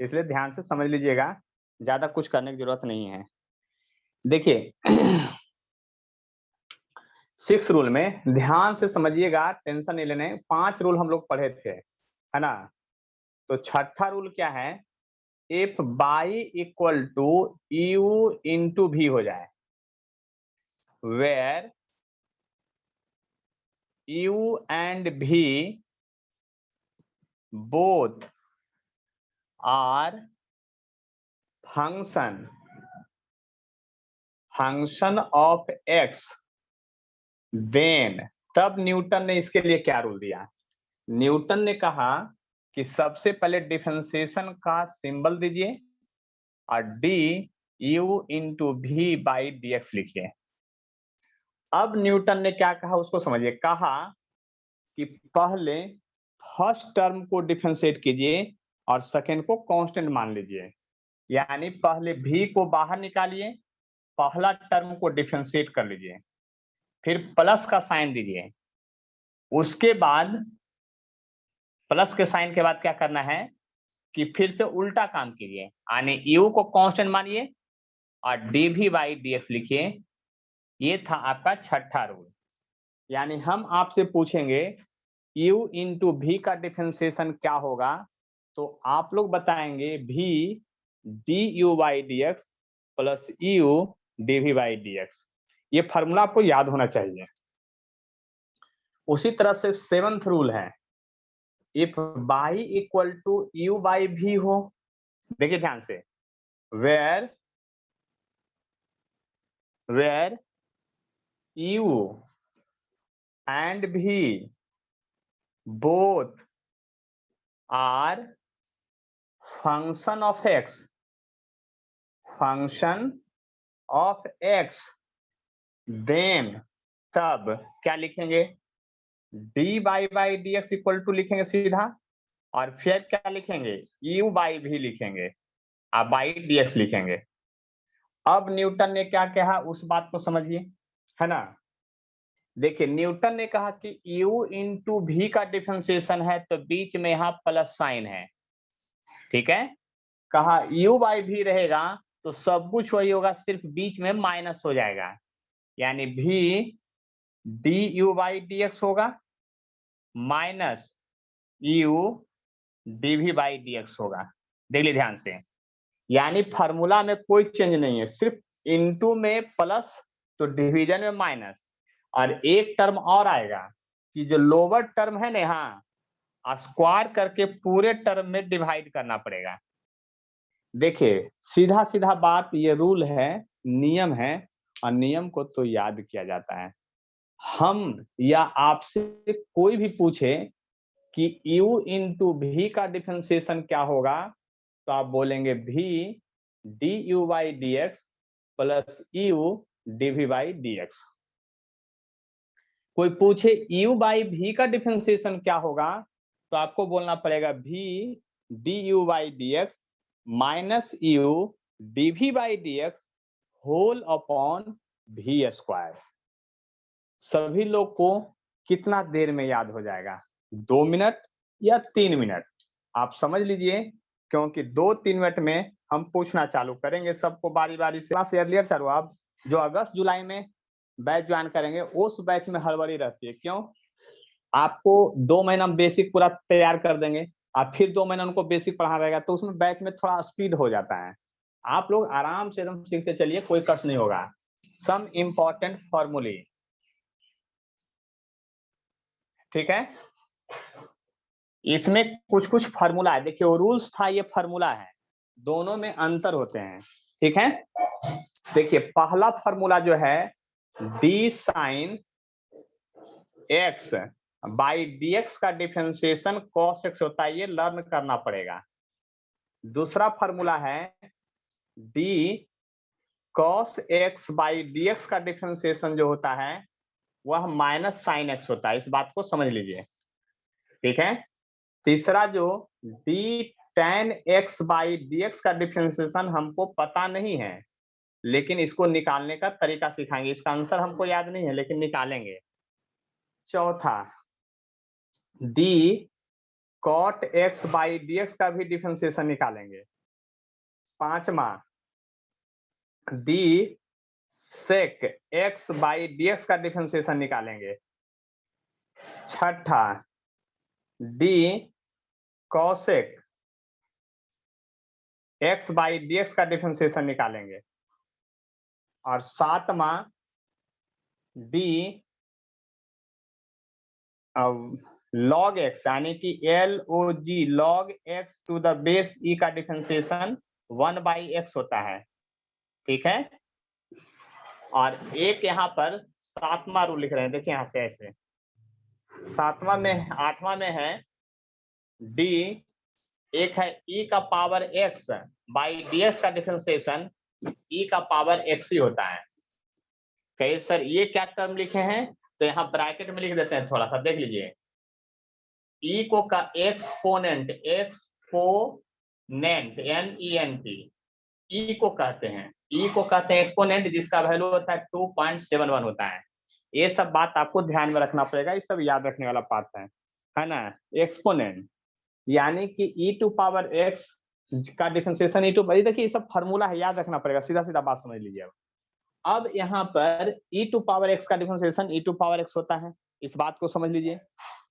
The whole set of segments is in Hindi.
इसलिए ध्यान से समझ लीजिएगा, ज्यादा कुछ करने की जरूरत नहीं है। देखिए 6 रूल में ध्यान से समझिएगा, टेंशन नहीं लेने। 5 रूल हम लोग पढ़े थे, है ना? तो छठा रूल क्या है? If y equal to u into v हो जाए, where u and v both are function of x, then तब न्यूटन ने इसके लिए क्या रूल दिया? न्यूटन ने कहा कि सबसे पहले डिफरेंशिएशन का सिंबल दीजिए और डी यू इंटू भी बाई डी एक्स लिखिए। अब न्यूटन ने क्या कहा उसको समझिए। कहा कि पहले फर्स्ट टर्म को डिफरेंशिएट कीजिए और सेकेंड को कांस्टेंट मान लीजिए। यानी पहले भी को बाहर निकालिए, पहला टर्म को डिफरेंशिएट कर लीजिए, फिर प्लस का साइन दीजिए। उसके बाद प्लस के साइन के बाद क्या करना है कि फिर से उल्टा काम कीजिए, यानी यू को कांस्टेंट मानिए और d v by d x लिखिए। ये था आपका छठा रूल। यानी हम आपसे पूछेंगे यू इंटू भी का डिफरेंशिएशन क्या होगा, तो आप लोग बताएंगे v d u by d x plus u d v by d x. ये फॉर्मूला आपको याद होना चाहिए। उसी तरह से 7th रूल है, if y equal to u by v हो, देखिए ध्यान से, where u and v both are function of x, then तब क्या लिखेंगे? D by d x equal to लिखेंगे सीधा, और फिर क्या लिखेंगे? यू बाई भी लिखेंगे और बाई डी एक्स लिखेंगे। अब न्यूटन ने क्या कहा उस बात को समझिए, है ना? देखिए न्यूटन ने कहा कि u इंटू भी का डिफरेंशिएशन है तो बीच में यहाँ प्लस साइन है, ठीक है? कहा u बाई भी रहेगा तो सब कुछ वही होगा, सिर्फ बीच में माइनस हो जाएगा, यानी भी d u by d x होगा minus u D v by d x होगा। देख लीजिए ध्यान से, यानी फार्मूला में कोई चेंज नहीं है, सिर्फ इनटू में प्लस तो डिवीजन में माइनस, और एक टर्म और आएगा कि जो लोअर टर्म है ना यहाँ स्क्वायर करके पूरे टर्म में डिवाइड करना पड़ेगा। देखिए सीधा सीधा बात, ये रूल है, नियम है, और नियम को तो याद किया जाता है। हम या आपसे कोई भी पूछे कि u इंटू भी का डिफरेंशिएशन क्या होगा, तो आप बोलेंगे v d u by d x plus u d v by d x. कोई पूछे u बाई भी का डिफरेंशिएशन क्या होगा, तो आपको बोलना पड़ेगा v d u by d x minus u d v by d x whole upon v square. सभी लोग को कितना देर में याद हो जाएगा? 2 मिनट या 3 मिनट? आप समझ लीजिए, क्योंकि 2-3 मिनट में हम पूछना चालू करेंगे सबको बारी बारी से। क्लास अर्लियर चालू, आप जो अगस्त जुलाई में बैच ज्वाइन करेंगे उस बैच में हड़बड़ी रहती है। क्यों? आपको 2 महीना बेसिक पूरा तैयार कर देंगे और फिर 2 महीना उनको बेसिक पढ़ा रहेगा, तो उसमें बैच में थोड़ा स्पीड हो जाता है। आप लोग आराम से एकदम सीखते चलिए, कोई कष्ट नहीं होगा। सम इम्पोर्टेंट फॉर्मूले, ठीक है? इसमें कुछ कुछ फार्मूला है, देखिए वो रूल्स था, ये फार्मूला है, दोनों में अंतर होते हैं, ठीक है? देखिए पहला फार्मूला जो है D sine x by d x का डिफरेंशिएशन कॉस एक्स होता है, ये लर्न करना पड़ेगा। दूसरा फार्मूला है D cos x by d x का डिफरेंशिएशन जो होता है वह माइनस साइन एक्स होता है, इस बात को समझ लीजिए, ठीक है? तीसरा जो D tan x by d x का डिफरेंशिएशन हमको पता नहीं है, लेकिन इसको निकालने का तरीका सिखाएंगे। इसका आंसर हमको याद नहीं है लेकिन निकालेंगे। चौथा D cot x by dx का भी डिफरेंशिएशन निकालेंगे। 5वां d sec x by dx का डिफरेंशिएशन निकालेंगे। 6ठा d cosec x by dx का डिफरेंशिएशन निकालेंगे। और 7वां d log x यानी कि log log x to the base e का डिफरेंशिएशन 1/x होता है। ठीक है। और एक यहाँ पर 7वां रूल लिख रहे हैं, देखिए यहाँ से ऐसे 8वां में है d, एक है e का पावर x बाई dx का डिफरेंशिएशन e का पावर x ही होता है। कहे सर ये क्या टर्म लिखे हैं, तो यहाँ ब्रैकेट में लिख देते हैं, थोड़ा सा देख लीजिए। e को का एक्सपोनेंट NENT e को कहते हैं, एक्सपोनेंट जिसका वैल्यू होता है 2.71 होता है। ये सब बात आपको ध्यान में रखना पड़ेगा, ये सब याद रखने वाला पार्ट है ना। एक्सपोनेंट यानी कि e टू पावर x का डिफरेंशिएशन e टू, देखिए ये सब फार्मूला है, याद रखना पड़ेगा, सीधा सीधा बात समझ लीजिए। अब यहाँ पर e टू पावर x का differentiation e to power x होता है, इस बात को समझ लीजिए।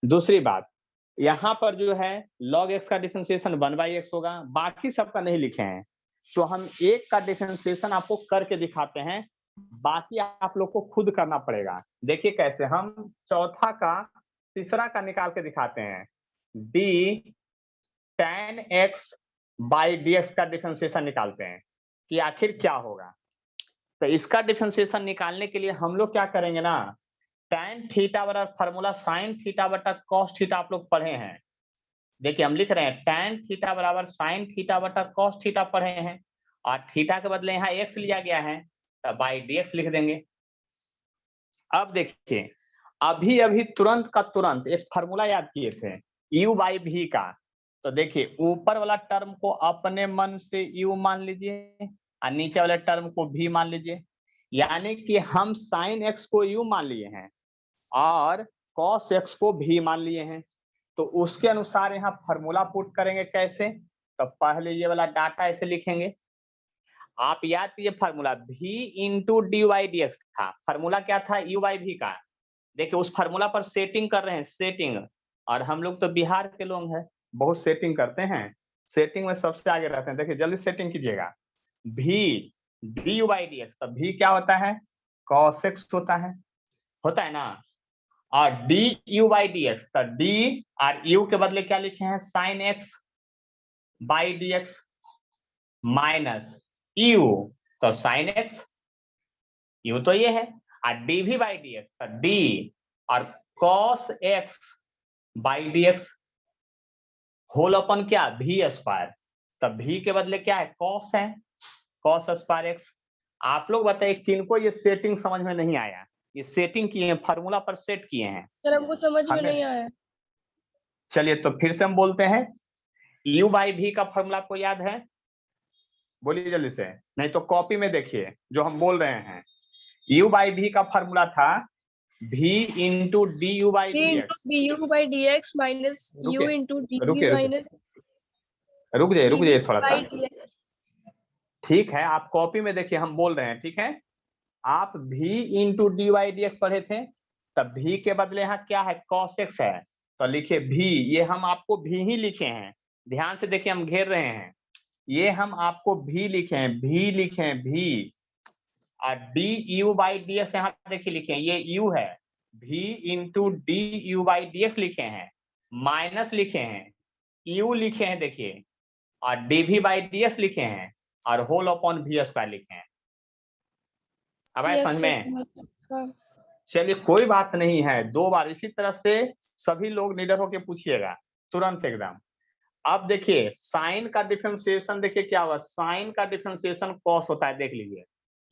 दूसरी बात, यहाँ पर जो है log x का डिफरेंशिएशन 1/x होगा, बाकी सबका नहीं लिखे हैं, तो हम एक का डिफरेंशिएशन आपको करके दिखाते हैं, बाकी आप लोग को खुद करना पड़ेगा। देखिए कैसे, हम चौथा का तीसरा का निकाल के दिखाते हैं। d tan x by dx का डिफरेंशिएशन निकालते हैं कि आखिर क्या होगा। तो इसका डिफरेंशिएशन निकालने के लिए हम लोग क्या करेंगे ना, tan थीटा बराबर फार्मूला sin थीटा बटा cos थीटा आप लोग पढ़े हैं। देखिए हम लिख रहे हैं tan थीटा बराबर sin थीटा बटा cos थीटा पढ़े हैं, और थीटा के बदले यहाँ x लिया गया है, तो बाई dx लिख देंगे। अब देखिए अभी अभी तुरंत का तुरंत एक फार्मूला याद किए थे u बाई v का, तो देखिए ऊपर वाला टर्म को अपने मन से u मान लीजिए और नीचे वाले टर्म को v मान लीजिए, यानी कि हम sin x को u मान लिए हैं और cos x को v मान लिए हैं, तो उसके अनुसार यहाँ फार्मूला पुट करेंगे। कैसे, तो पहले ये वाला डाटा ऐसे लिखेंगे, आप याद कीजिए formula v into d y d x था, फार्मूला क्या था u बाई v का। देखिए उस फार्मूला पर सेटिंग कर रहे हैं, सेटिंग, और हम लोग तो बिहार के लोग हैं, बहुत सेटिंग करते हैं, सेटिंग में सबसे आगे रहते हैं। देखिए जल्दी सेटिंग कीजिएगा, v D by d x, तो v क्या होता है, cos x होता है ना, और d u by d x, तो डी और यू के बदले क्या लिखे हैं, sin x by d x minus u, तो sin x, यू तो ये है, और d v by d x, तो डी और cos x by d x whole upon क्या v स्क्वायर, तब v के बदले क्या है, cos है, cos स्क्वायर x। आप लोग बताइए किनको ये सेटिंग समझ में नहीं आया, ये सेटिंग किए हैं, फार्मूला पर सेट किए हैं, सर हमको समझ में नहीं आया। चलिए तो फिर से हम बोलते हैं, u बाई v का फार्मूला को याद है, बोलिए जल्दी से, नहीं तो कॉपी में देखिए जो हम बोल रहे हैं। u बाई v का फार्मूला था v into d u by d x, d u by d x minus u into d v minus, रुक जाइए थोड़ा सा, ठीक है आप कॉपी में देखिए, हम बोल रहे हैं, ठीक है। आप v into d y d x पढ़े थे, तब v के बदले यहाँ क्या है, cos x है, तो लिखिए v, ये हम आपको v ही लिखे हैं, ध्यान से देखिए हम घेर रहे हैं, ये हम आपको v लिखे हैं, v, और d u by d x यहाँ देखिए लिखे हैं, ये u है, v into d u by d x लिखे हैं, माइनस लिखे हैं, u लिखे हैं देखिए, और d v by d x लिखे हैं, और होल अपॉन वी स्क्वायर लिखे हैं। अब आए समझ में, चलिए कोई बात नहीं है, 2 बार इसी तरह से सभी लोग निडर होकर पूछिएगा तुरंत एकदम। अब देखिए साइन का डिफरेंशिएशन, देखिए क्या हुआ, साइन का डिफरेंशिएशन कॉस होता है, देख लीजिए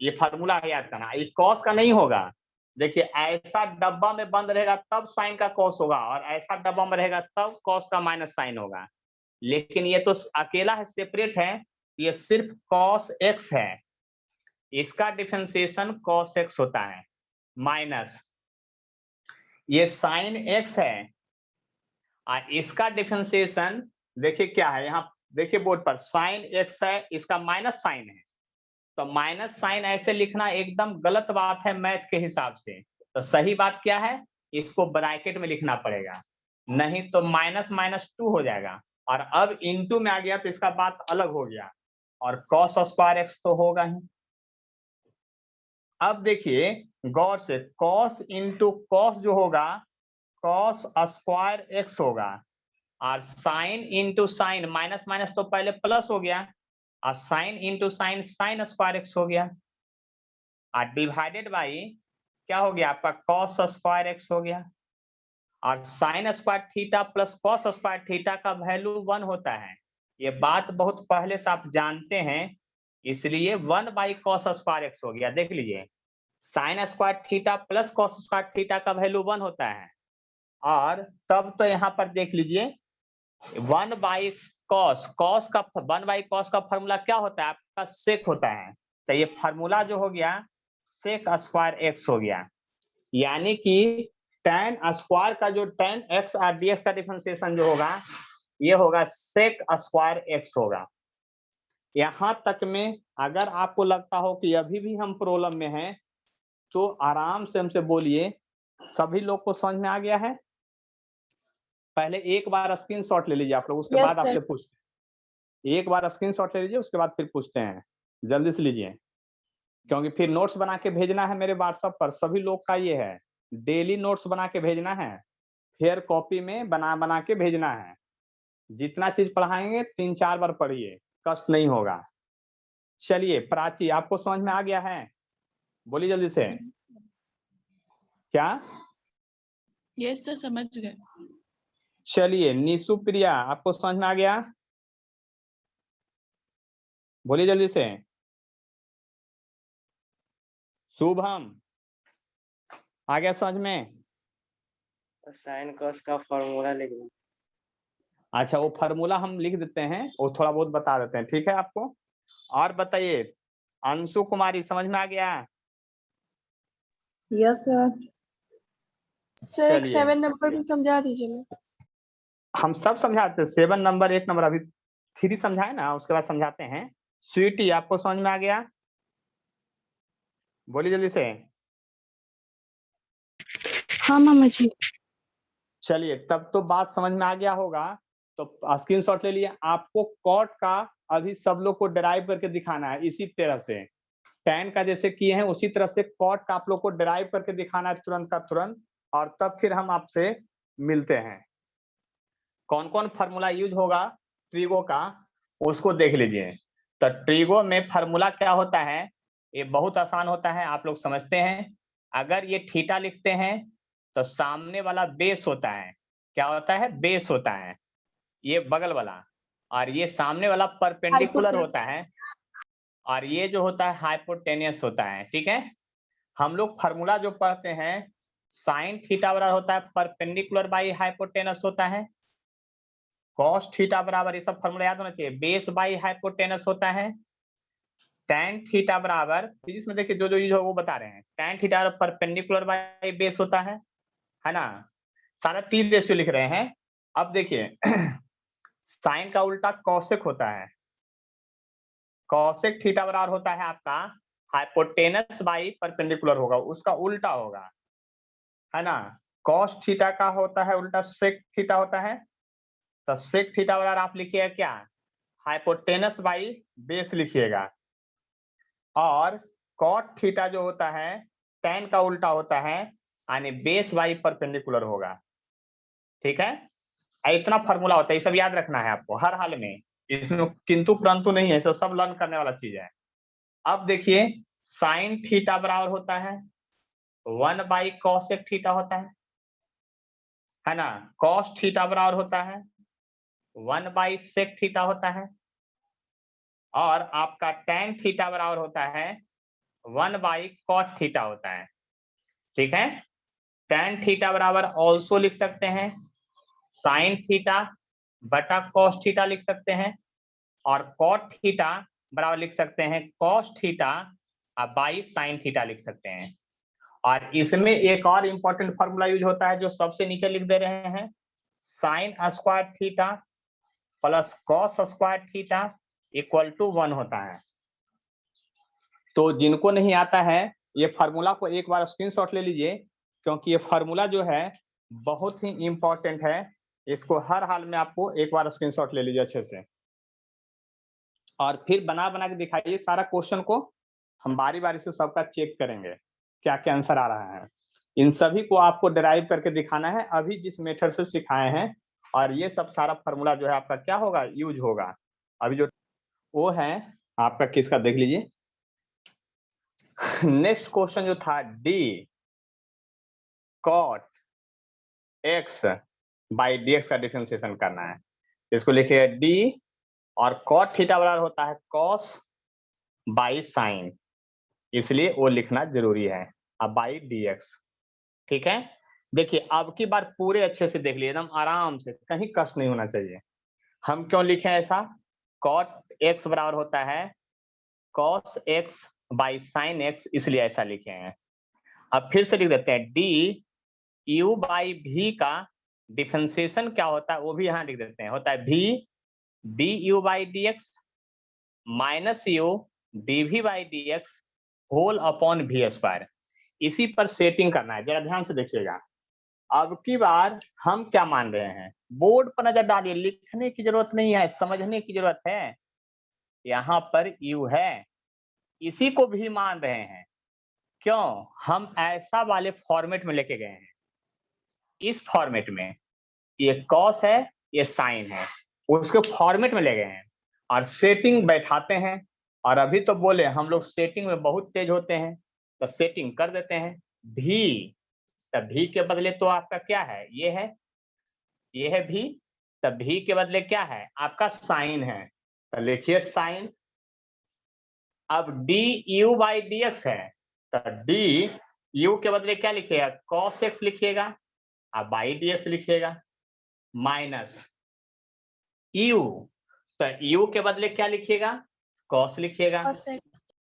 ये फार्मूला है याद करना, ये कॉस का नहीं होगा। देखिए ऐसा डब्बा में बंद रहेगा तब साइन का कॉस होगा, और ऐसा डब्बा में रहेगा तब कॉस का माइनस साइन होगा, लेकिन ये तो अकेला है, सेपरेट है, ये सिर्फ cos x है, इसका डिफरेंशिएशन cos x होता है, माइनस ये sin x है, और इसका डिफरेंशिएशन देखिए क्या है, यहाँ देखिए बोर्ड पर साइन एक्स है, इसका माइनस साइन है, तो माइनस साइन ऐसे लिखना एकदम गलत बात है मैथ के हिसाब से। तो सही बात क्या है, इसको ब्रैकेट में लिखना पड़ेगा, नहीं तो माइनस माइनस 2 हो जाएगा। और अब इनटू में आ गया तो इसका बात अलग हो गया, और कॉस स्क्वायर एक्स तो होगा ही। अब देखिए गौर से, कॉस इंटू कॉस जो होगा कॉस स्क्वायर एक्स होगा, और sine into sine, minus minus तो पहले प्लस हो गया, और sine into sine sign square x हो गया, और डिवाइडेड बाई क्या हो गया आपका कॉस स्क्वायर एक्स हो गया। और sign square theta plus cos square theta का वैल्यू 1 होता है, ये बात बहुत पहले से आप जानते हैं, इसलिए 1 बाई कॉस स्क्वायर एक्स हो गया। देख लीजिए sign square theta plus cos square theta का वैल्यू 1 होता है, और तब तो यहाँ पर देख लीजिए 1 बाई कॉस, कॉस का 1 बाई कॉस का फॉर्मूला क्या होता है आपका सेक होता है, तो ये फॉर्मूला जो हो गया सेक स्क्वायर एक्स हो गया, यानी कि tan स्क्वायर का जो tan x और dx का डिफरेंशिएशन जो होगा ये होगा सेक स्क्वायर x होगा। यहां तक में अगर आपको लगता हो कि अभी भी हम प्रॉब्लम में हैं तो आराम से हमसे बोलिए, सभी लोग को समझ में आ गया है? पहले एक बार स्क्रीनशॉट ले लीजिए आप लोग, उसके बाद आपसे पूछते हैं। एक बार स्क्रीनशॉट ले लीजिए, उसके बाद फिर पूछते हैं, जल्दी से लीजिए, क्योंकि फिर नोट्स बना के भेजना है मेरे व्हाट्सएप पर। सभी लोग का ये है, डेली नोट्स बना के भेजना है, फेयर कॉपी में बना के भेजना है। जितना चीज पढ़ाएंगे 3-4 बार पढ़िए, कष्ट नहीं होगा। चलिए प्राची, आपको समझ में आ गया है? बोलिए जल्दी से। क्या? यस सर, समझ गए। चलिए निशु प्रिया, आपको समझ में आ गया? बोलिए जल्दी से। शुभम, आ गया समझ में? साइन कॉस का फॉर्मूला लिख दो। अच्छा, वो फार्मूला हम लिख देते हैं, वो थोड़ा बहुत बता देते हैं, ठीक है आपको? और बताइए अंशु कुमारी, समझ में आ गया? Yes sir. सर एक चलिए 7 नंबर भी समझा दीजिए ना। हम सब समझाते हैं, 7 नंबर 8 नंबर अभी 3 समझाए ना, उसके बाद समझाते हैं। स्वीटी, आपको समझ में आ गया? बोलिए जल्दी से। हाँ मामा जी। चलिए तब तो बात समझ में आ गया होगा, तो स्क्रीनशॉट ले लिए। आपको कॉट का अभी सब लोग को डिराइव करके दिखाना है, इसी तरह से tan का जैसे किए हैं उसी तरह से कॉट का आप लोग को डिराइव करके दिखाना है तुरंत का तुरंत, और तब फिर हम आपसे मिलते हैं। कौन कौन फार्मूला यूज होगा ट्रिगो का, उसको देख लीजिए। तो ट्रिगो में फार्मूला क्या होता है, ये बहुत आसान होता है, आप लोग समझते हैं। अगर ये थीटा लिखते हैं तो सामने वाला बेस होता है, क्या होता है, बेस होता है, ये बगल वाला, और ये सामने वाला परपेंडिकुलर होता है, और ये जो होता है हाइपोटेनियस होता है। ठीक है, हम लोग फार्मूला जो पढ़ते हैं साइन थीटा बराबर होता है परपेंडिकुलर बाई हाइपोटेनस होता है, कॉस थीटा बराबर, ये सब फार्मूला याद होना चाहिए, बेस बाई हाइपोटेनस होता है, tan थीटा बराबर, फिजिक्स में देखिए जो जो यूज हो वो बता रहे हैं, tan theta perpendicular by base होता है ना, सारा 3 रेशियो लिख रहे हैं। अब देखिए साइन का उल्टा कॉसेक होता है, कॉसेक थीटा बराबर होता है आपका हाइपोटेनस बाई परपेंडिकुलर होगा, उसका उल्टा होगा, है ना। कॉस थीटा का होता है उल्टा सेक थीटा होता है, तो सेक थीटा बराबर आप लिखिएगा क्या, हाइपोटेनस बाई बेस लिखिएगा, और कॉट थीटा जो होता है tan का उल्टा होता है, यानी बेस बाई परपेंडिकुलर होगा। ठीक है, इतना फार्मूला होता है, ये सब याद रखना है आपको हर हाल में, इसमें किंतु परंतु नहीं है, सब लर्न करने वाला चीज है। अब देखिए साइन थीटा बराबर होता है 1 बाई कॉसेक थीटा होता है ना, कॉस थीटा बराबर होता है 1 बाई सेक थीटा होता है, और आपका tan थीटा बराबर होता है 1 बाई कॉट थीटा होता है। ठीक है, tan थीटा बराबर ऑल्सो लिख सकते हैं साइन थीटा बटा कॉस थीटा लिख सकते हैं, और कॉट थीटा बराबर लिख सकते हैं cos theta by sine theta लिख सकते हैं। और इसमें एक और इंपॉर्टेंट फार्मूला यूज होता है जो सबसे नीचे लिख दे रहे हैं, sine square theta plus cos square theta equal to 1 होता है। तो जिनको नहीं आता है ये फार्मूला को एक बार स्क्रीनशॉट ले लीजिए, क्योंकि ये फार्मूला जो है बहुत ही इंपॉर्टेंट है। इसको हर हाल में आपको एक बार स्क्रीनशॉट ले लीजिए अच्छे से, और फिर बना बना के दिखाइए सारा क्वेश्चन को। हम बारी बारी से सबका चेक करेंगे क्या क्या आंसर आ रहा है। इन सभी को आपको डिराइव करके दिखाना है अभी जिस मेथड से सिखाए हैं, और ये सब सारा फार्मूला जो है आपका क्या होगा, यूज होगा। अभी जो वो है आपका किसका देख लीजिए। नेक्स्ट क्वेश्चन जो था d cot x by d x का डिफरेंशिएशन करना है। इसको लिखिए डी और कॉट थीटा बराबर होता है कॉस बाई साइन, इसलिए वो लिखना जरूरी है। अब बाई डी एक्स, ठीक है। देखिए अब की बार पूरे अच्छे से देख लिए, एकदम आराम से, कहीं कष्ट नहीं होना चाहिए। हम क्यों लिखे ऐसा, कॉट एक्स बराबर होता है cos x by sine x, इसलिए ऐसा लिखे हैं। अब फिर से लिख देते हैं डी यू बाई भी का डिफरेंशिएशन क्या होता है वो भी यहाँ लिख देते हैं, होता है v d u by d x minus u d v by d x whole upon v square. इसी पर सेटिंग करना है, जरा ध्यान से देखिएगा। अब की बार हम क्या मान रहे हैं, बोर्ड पर नजर डालिए, लिखने की जरूरत नहीं है, समझने की जरूरत है। यहाँ पर यू है, इसी को भी मान रहे हैं। क्यों, हम ऐसा वाले फॉर्मेट में लेके गए हैं, इस फॉर्मेट में ये कॉस है ये साइन है, उसके फॉर्मेट में ले गए हैं और सेटिंग बैठाते हैं। और अभी तो बोले हम लोग सेटिंग में बहुत तेज होते हैं, तो सेटिंग कर देते हैं भी, तब भी के बदले तो आपका क्या है, ये है भी, तब भी के बदले क्या है आपका साइन है, तो लिखिए साइन। अब D u by d x है, तो डी यू के बदले क्या लिखिएगा, कॉस एक्स लिखिएगा, अब बाई डी एक्स लिखिएगा, माइनस यू, तो यू के बदले क्या लिखिएगा, कॉस लिखिएगा। cos x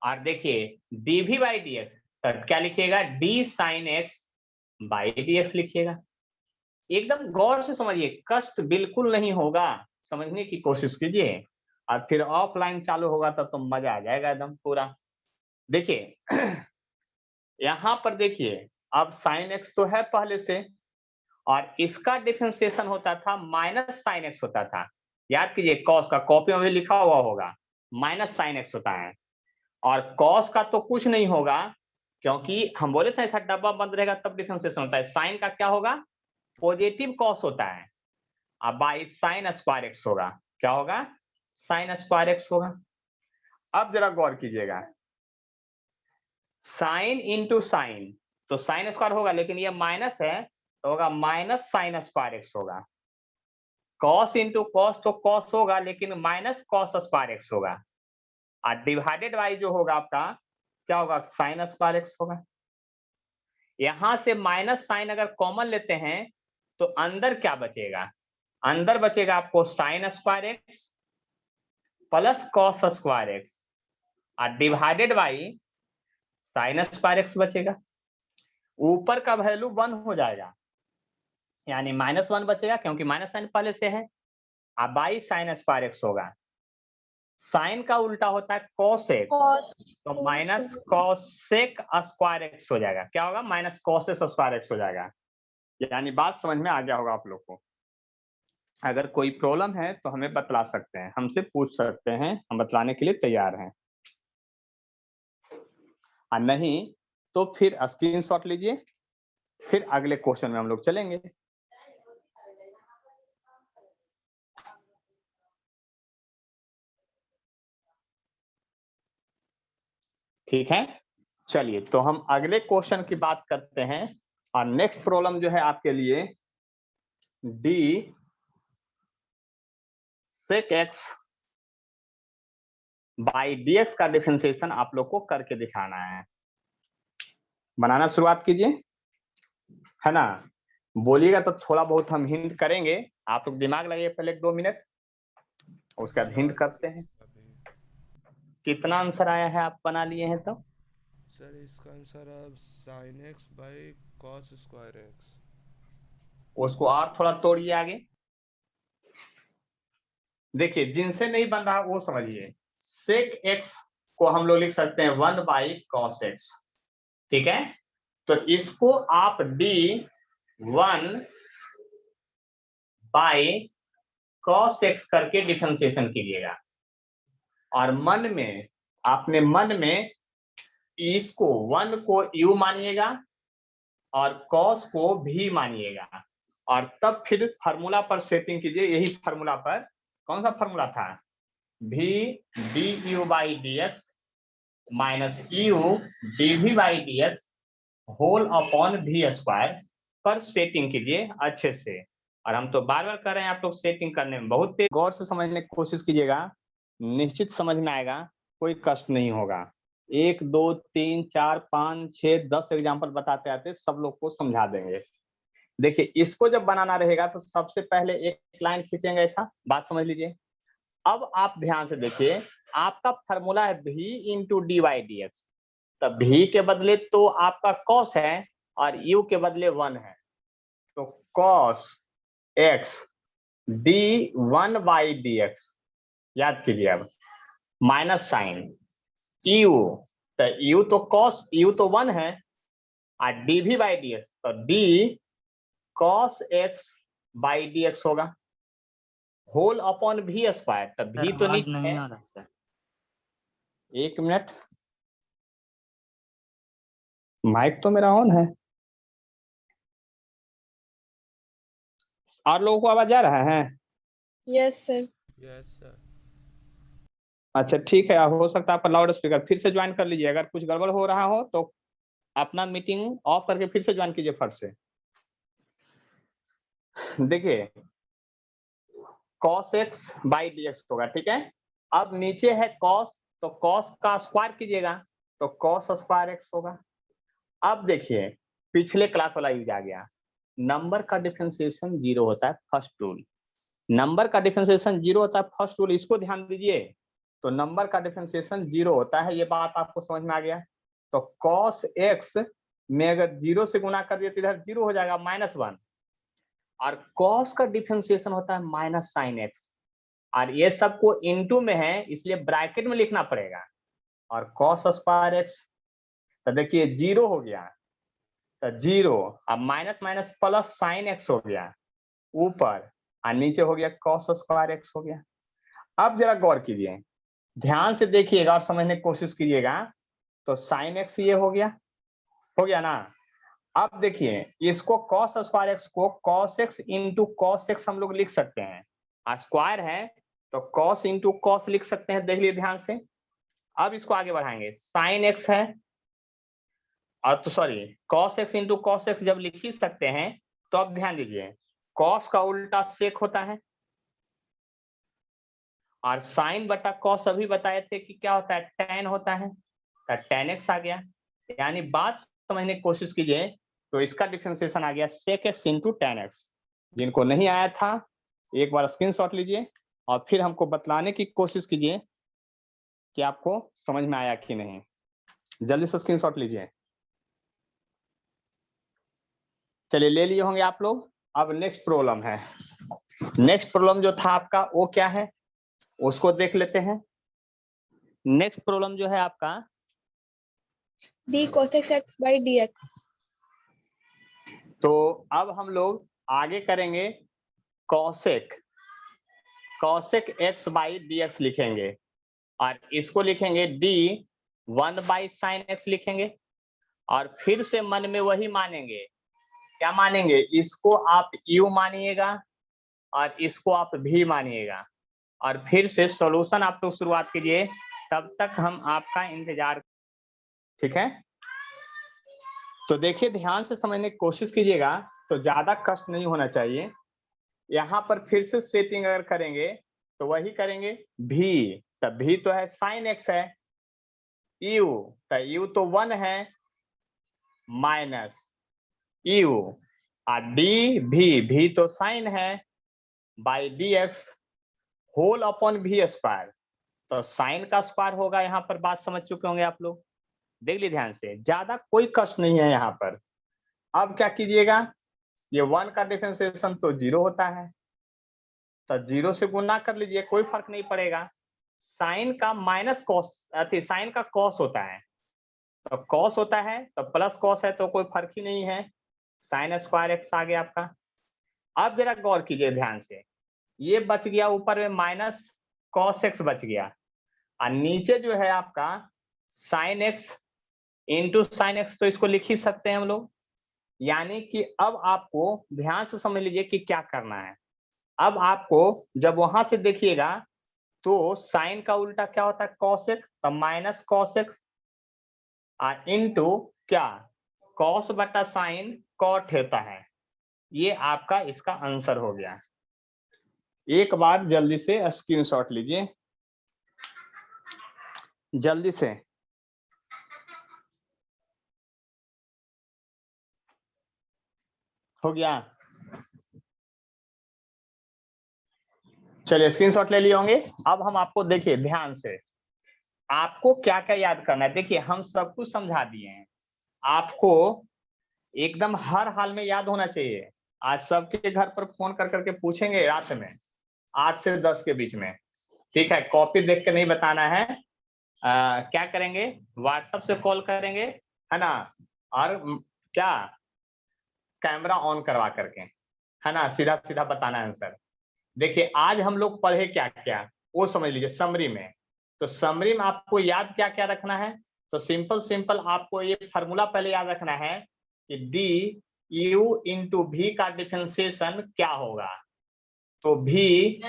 और देखिए d v by d x, तो क्या लिखिएगा, d sine x by d x लिखिएगा। एकदम गौर से समझिए, कष्ट बिल्कुल नहीं होगा, समझने की कोशिश कीजिए, और फिर ऑफलाइन चालू होगा तब तो मजा आ जाएगा एकदम पूरा। देखिए यहाँ पर देखिए, अब साइन एक्स तो है पहले से, और इसका डिफरेंशिएशन होता था माइनस साइन एक्स होता था। याद कीजिए कॉस का कॉपी में भी लिखा हुआ होगा माइनस साइन एक्स होता है, और कॉस का तो कुछ नहीं होगा, क्योंकि हम बोले थे ऐसा डब्बा बंद रहेगा तब डिफरेंशिएशन होता है। साइन का क्या होगा, पॉजिटिव कॉस होता है, अब बाई साइन स्क्वायर एक्स होगा, क्या होगा, साइन स्क्वायर एक्स होगा। अब जरा गौर कीजिएगा, साइन इंटू साइन, तो साइन स्क्वायर होगा, लेकिन ये माइनस है तो होगा माइनस साइन स्क्वायर एक्स होगा। कॉस इंटू कॉस, तो कॉस होगा लेकिन माइनस कॉस स्क्वायर एक्स होगा, और डिवाइडेड बाई जो होगा आपका क्या होगा, साइन स्क्वायर एक्स होगा। यहां से माइनस साइन अगर कॉमन लेते हैं तो अंदर क्या बचेगा, अंदर बचेगा आपको sine square x plus cos square x, और divided by sine square x बचेगा। ऊपर का वैल्यू 1 हो जाएगा, यानी -1 बचेगा, क्योंकि माइनस साइन पहले से है, अब बाई साइन स्क्वायर एक्स होगा। साइन का उल्टा होता है कोसेक, cos तो माइनस कोसेक स्क्वायर एक्स हो जाएगा, क्या होगा, माइनस कोसेक स्क्वायर एक्स हो जाएगा। यानी बात समझ में आ गया होगा आप लोग को। अगर कोई प्रॉब्लम है तो हमें बतला सकते हैं, हमसे पूछ सकते हैं, हम बतलाने के लिए तैयार हैं, और नहीं तो फिर स्क्रीनशॉट लीजिए, फिर अगले क्वेश्चन में हम लोग चलेंगे। ठीक है, चलिए तो हम अगले क्वेश्चन की बात करते हैं, और नेक्स्ट प्रॉब्लम जो है आपके लिए d sec x by d x का डिफरेंशिएशन आप लोग को करके दिखाना है। बनाना शुरुआत कीजिए, है ना, बोलिएगा तो थोड़ा बहुत हम हिंट करेंगे, आप लोग दिमाग लगाइए पहले 2 मिनट, उसका हिंट करते हैं। कितना आंसर आया है, आप बना लिए हैं तो? सर इसका आंसर अब sign x by cos square x. उसको और थोड़ा तोड़िए आगे। देखिए जिनसे नहीं बन रहा वो समझिए। सेक एक्स को हम लोग लिख सकते हैं 1 बाई कॉस एक्स, ठीक है। तो इसको आप d1 बाई कॉस एक्स करके डिफरेंशिएशन कीजिएगा, और मन में आपने मन में इसको 1 को u मानिएगा और cos को v मानिएगा, और तब फिर फार्मूला पर सेटिंग कीजिए। यही फार्मूला पर, कौन सा फार्मूला था, v du by dx minus u dv by dx whole upon v square पर सेटिंग कीजिए अच्छे से। और हम तो बार बार कर रहे हैं, आप लोग सेटिंग करने में बहुत तेज, गौर से समझने की कोशिश कीजिएगा, निश्चित समझ में आएगा, कोई कष्ट नहीं होगा। 1 2 3 4 5 6 10 एग्जाम्पल बताते आते सब लोग को समझा देंगे। देखिए इसको जब बनाना रहेगा तो सबसे पहले एक लाइन खींचेंगे, ऐसा बात समझ लीजिए। अब आप ध्यान से देखिए, आपका फॉर्मूला है v into d y d x, तब v के बदले तो आपका cos है और u के बदले 1 है, तो cos x d1 by d x, याद कीजिए। अब माइनस साइन u, तो u तो cos, u तो 1 है, और dv बाई डी एक्स, तो d cos x by d x होगा, होल अपॉन v स्क्वायर, तब v तो नीचे नहीं है। आ रहा सर। एक मिनट, माइक तो मेरा ऑन है, और लोगों को आवाज आ रहा है? Yes, sir. Yes sir. अच्छा ठीक है, हो सकता है आपका लाउड स्पीकर, फिर से ज्वाइन कर लीजिए। अगर कुछ गड़बड़ हो रहा हो तो अपना मीटिंग ऑफ करके फिर से ज्वाइन कीजिए फट से। देखिए cos x बाई dx होगा, ठीक है। अब नीचे है cos, तो cos का स्क्वायर कीजिएगा, तो cos स्क्वायर x होगा। अब देखिए पिछले क्लास वाला यूज आ गया, नंबर का डिफरेंशिएशन 0 होता है फर्स्ट रूल, नंबर का डिफरेंशिएशन 0 होता है फर्स्ट रूल, इसको ध्यान दीजिए। तो नंबर का डिफरेंशिएशन 0 होता है, ये बात आपको समझ में आ गया। तो cos x में अगर 0 से गुना कर दिए तो इधर 0 हो जाएगा -1, और cos का डिफरेंशिएशन होता है माइनस साइन एक्स, और ये सबको इनटू में है इसलिए ब्रैकेट में लिखना पड़ेगा, और cos स्क्वायर एक्स, तो देखिए 0 हो गया, तो 0, अब minus minus plus sine x हो गया ऊपर, और नीचे हो गया cos स्क्वायर एक्स हो गया। अब जरा गौर कीजिए, ध्यान से देखिएगा और समझने की कोशिश कीजिएगा। तो साइन एक्स ये हो गया ना। अब देखिए इसको cos स्क्वायर एक्स को cos x into cos x हम लोग लिख सकते हैं, स्क्वायर है तो cos इंटू कॉस लिख सकते हैं, देख लीजिए ध्यान से। अब इसको आगे बढ़ाएंगे, साइन एक्स है, और तो sorry cos x into cos x जब लिख ही सकते हैं, तो अब ध्यान दीजिए cos का उल्टा सेक होता है, और साइन बटा कॉस अभी बताए थे कि क्या होता है, tan होता है, तो tan x आ गया। यानी बात समझने की कोशिश कीजिए, तो इसका डिफरेंशिएशन आ गया sec x into tan x। जिनको नहीं आया था एक बार स्क्रीनशॉट लीजिए और फिर हमको बतलाने की कोशिश कीजिए कि आपको समझ में आया कि नहीं। जल्दी से स्क्रीनशॉट लीजिए। चलिए ले लिए होंगे आप लोग। अब नेक्स्ट प्रॉब्लम है, नेक्स्ट प्रॉब्लम जो था आपका वो क्या है उसको देख लेते हैं। नेक्स्ट प्रॉब्लम जो है आपका D cos x by dx. तो अब हम लोग आगे करेंगे cosec x by d x लिखेंगे, और इसको लिखेंगे d1 बाई साइन एक्स लिखेंगे, और फिर से मन में वही मानेंगे, क्या मानेंगे, इसको आप u मानिएगा और इसको आप v मानिएगा, और फिर से सॉल्यूशन आप लोग शुरुआत कीजिए, तब तक हम आपका इंतजार, ठीक है। तो देखिए ध्यान से समझने की कोशिश कीजिएगा, तो ज्यादा कष्ट नहीं होना चाहिए। यहाँ पर फिर से सेटिंग अगर करेंगे तो वही करेंगे, v, तब v तो है साइन x है, u, तो u तो 1 है, माइनस u, और v तो साइन है, by d x whole upon v square, तो साइन का स्क्वायर होगा। यहाँ पर बात समझ चुके होंगे आप लोग, देख लीजिए ध्यान से, ज्यादा कोई कष्ट नहीं है यहाँ पर। अब क्या कीजिएगा, ये 1 का डिफरेंशिएशन तो 0 होता है, तो 0 से गुना कर लीजिए, कोई फर्क नहीं पड़ेगा। साइन का माइनस कॉस, साइन का कॉस होता है, तो कॉस होता है तो प्लस कॉस है, तो कोई फर्क ही नहीं है। साइन स्क्वायर एक्स आ गया आपका। अब जरा गौर कीजिए ध्यान से, ये बच गया ऊपर में माइनस कॉस एक्स बच गया, और नीचे जो है आपका sine x into sine x, तो इसको लिख ही सकते हैं हम लोग। यानी कि अब आपको ध्यान से समझ लीजिए कि क्या करना है। अब आपको जब वहां से देखिएगा तो साइन का उल्टा क्या होता है, कॉस एक्स, तो माइनस कॉस एक्स इंटू क्या, कॉस बटा साइन कॉट होता है। ये आपका इसका आंसर हो गया। एक बार जल्दी से स्क्रीनशॉट लीजिए, जल्दी से। हो गया? चलिए स्क्रीनशॉट ले लिए होंगे। अब हम आपको देखिए ध्यान से, आपको क्या क्या याद करना है। देखिए हम सब कुछ समझा दिए हैं, आपको एकदम हर हाल में याद होना चाहिए। आज सबके घर पर फोन कर करके पूछेंगे रात में 8 से 10 के बीच में, ठीक है? कॉपी देख के नहीं बताना है। क्या करेंगे, व्हाट्सएप से कॉल करेंगे, है ना, और क्या कैमरा ऑन करवा करके, है ना, सीधा सीधा बताना आंसर। देखिए आज हम लोग पढ़े क्या क्या वो समझ लीजिए समरी में। तो समरी में आपको याद क्या क्या रखना है, तो सिंपल सिंपल आपको ये फार्मूला पहले याद रखना है कि डी यू इंटू भी का डिफरेंशिएशन क्या होगा। तो भी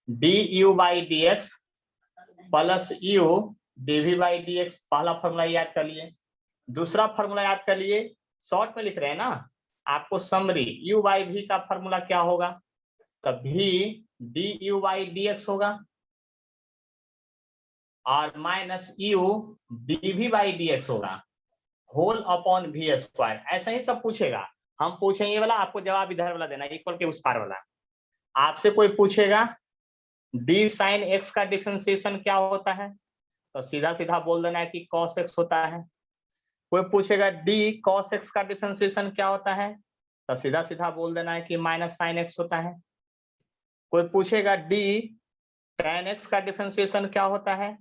d u by d x plus u d v by d x, पहला फॉर्मूला याद कर लिए। दूसरा फॉर्मूला याद कर लिए, शॉर्ट में लिख रहे हैं ना आपको, समरी यू बाई भी का फॉर्मूला क्या होगा, तब भी d u by d x होगा, और minus u d v by d x होगा, होल अपॉन वी स्क्वायर। ऐसा ही सब पूछेगा। हम पूछेंगे ये वाला, आपको जवाब इधर वाला देना, इक्वल के उस पार वाला। आपसे कोई पूछेगा डी साइन एक्स का डिफरेंशिएशन क्या होता है, तो सीधा सीधा बोल देना है कि कॉस एक्स होता है। कोई पूछेगा डी कॉस एक्स का डिफरेंशिएशन क्या होता है, तो सीधा सीधा बोल देना है कि माइनस साइन एक्स होता है। कोई पूछेगा डी tan एक्स का डिफरेंशिएशन क्या होता है,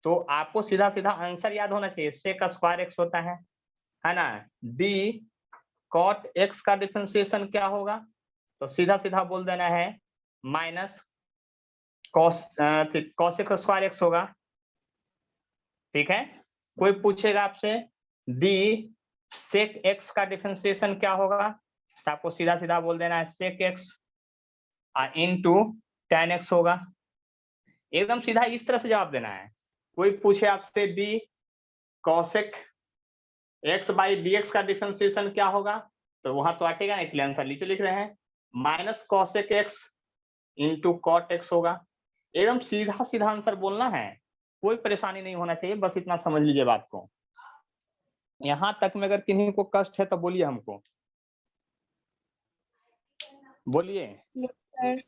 तो आपको सीधा सीधा आंसर याद होना चाहिए, सेक स्क्वायर एक्स होता है ना। डी कॉट एक्स का डिफरेंशिएशन क्या होगा, तो सीधा सीधा बोल देना है minus cos x square x होगा, ठीक है। कोई पूछेगा आपसे डी सेक एक्स का डिफरेंशिएशन क्या होगा, तो आपको सीधा सीधा बोल देना है sec x into tan x होगा। एकदम सीधा इस तरह से जवाब देना है। कोई पूछे आपसे D cosec x by d x का डिफरेंशिएशन क्या होगा, तो वहां तो हटेगा, इसलिए आंसर नीचे लिख रहे हैं minus cosec x into cot x होगा। एकदम सीधा सीधा आंसर बोलना है, कोई परेशानी नहीं होना चाहिए, बस इतना समझ लीजिए बात को। यहां तक में अगर किन्हीं को कष्ट है तो बोलिए हमको, बोलिए। सर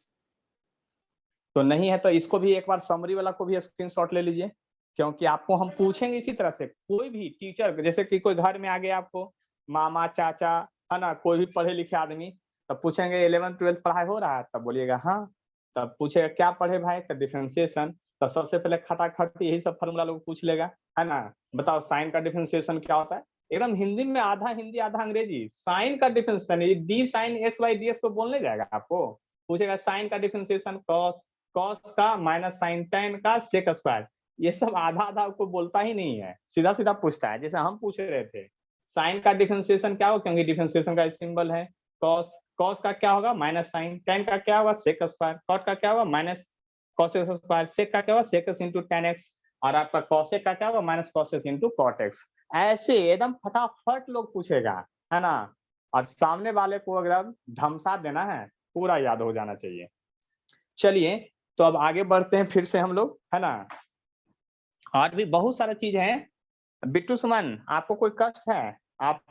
तो नहीं है तो इसको भी एक बार समरी वाला को भी स्क्रीनशॉट ले लीजिए, क्योंकि आपको हम पूछेंगे इसी तरह से। कोई भी टीचर, जैसे कि कोई घर में आ गया आपको मामा चाचा, है ना, कोई भी पढ़े लिखे आदमी, तब पूछेंगे 11th 12th पढ़ाई हो रहा है, तब बोलिएगा हाँ। तब पूछेगा क्या पढ़े भाई, तो डिफरेंशिएशन। तो सबसे पहले खटाखट यही सब फॉर्मूला लोग पूछ लेगा, है ना। बताओ साइन का डिफरेंशिएशन क्या होता है, एकदम हिंदी में आधा हिंदी आधा अंग्रेजी। साइन का differentiation D sine x by d x तो बोलने जाएगा आपको। पूछेगा साइन का डिफरेंशिएशन कॉस, कॉस का माइनस साइन टेन का सेक स्क्वायर, ये सब आधा आधा को बोलता ही नहीं है, सीधा सीधा पूछता है। जैसे हम पूछ रहे थे साइन का डिफरेंशिएशन क्या हो, क्योंकि डिफरेंशिएशन का सिंबल है कॉस, कॉस का क्या होगा माइनस साइन, टेन का क्या होगा सेक स्क्वायर, कॉट का क्या होगा minus cos x square, sec का क्या होगा sec x into tan x, और आपका कॉसेक का क्या होगा minus cos x into cot x. ऐसे एकदम फटाफट लोग पूछेगा, है ना, और सामने वाले को एकदम धमसा देना है, पूरा याद हो जाना चाहिए। चलिए तो अब आगे बढ़ते हैं फिर से हम लोग, है ना। और भी बहुत सारा चीज है। बिट्टू सुमन आपको कोई कष्ट है, आप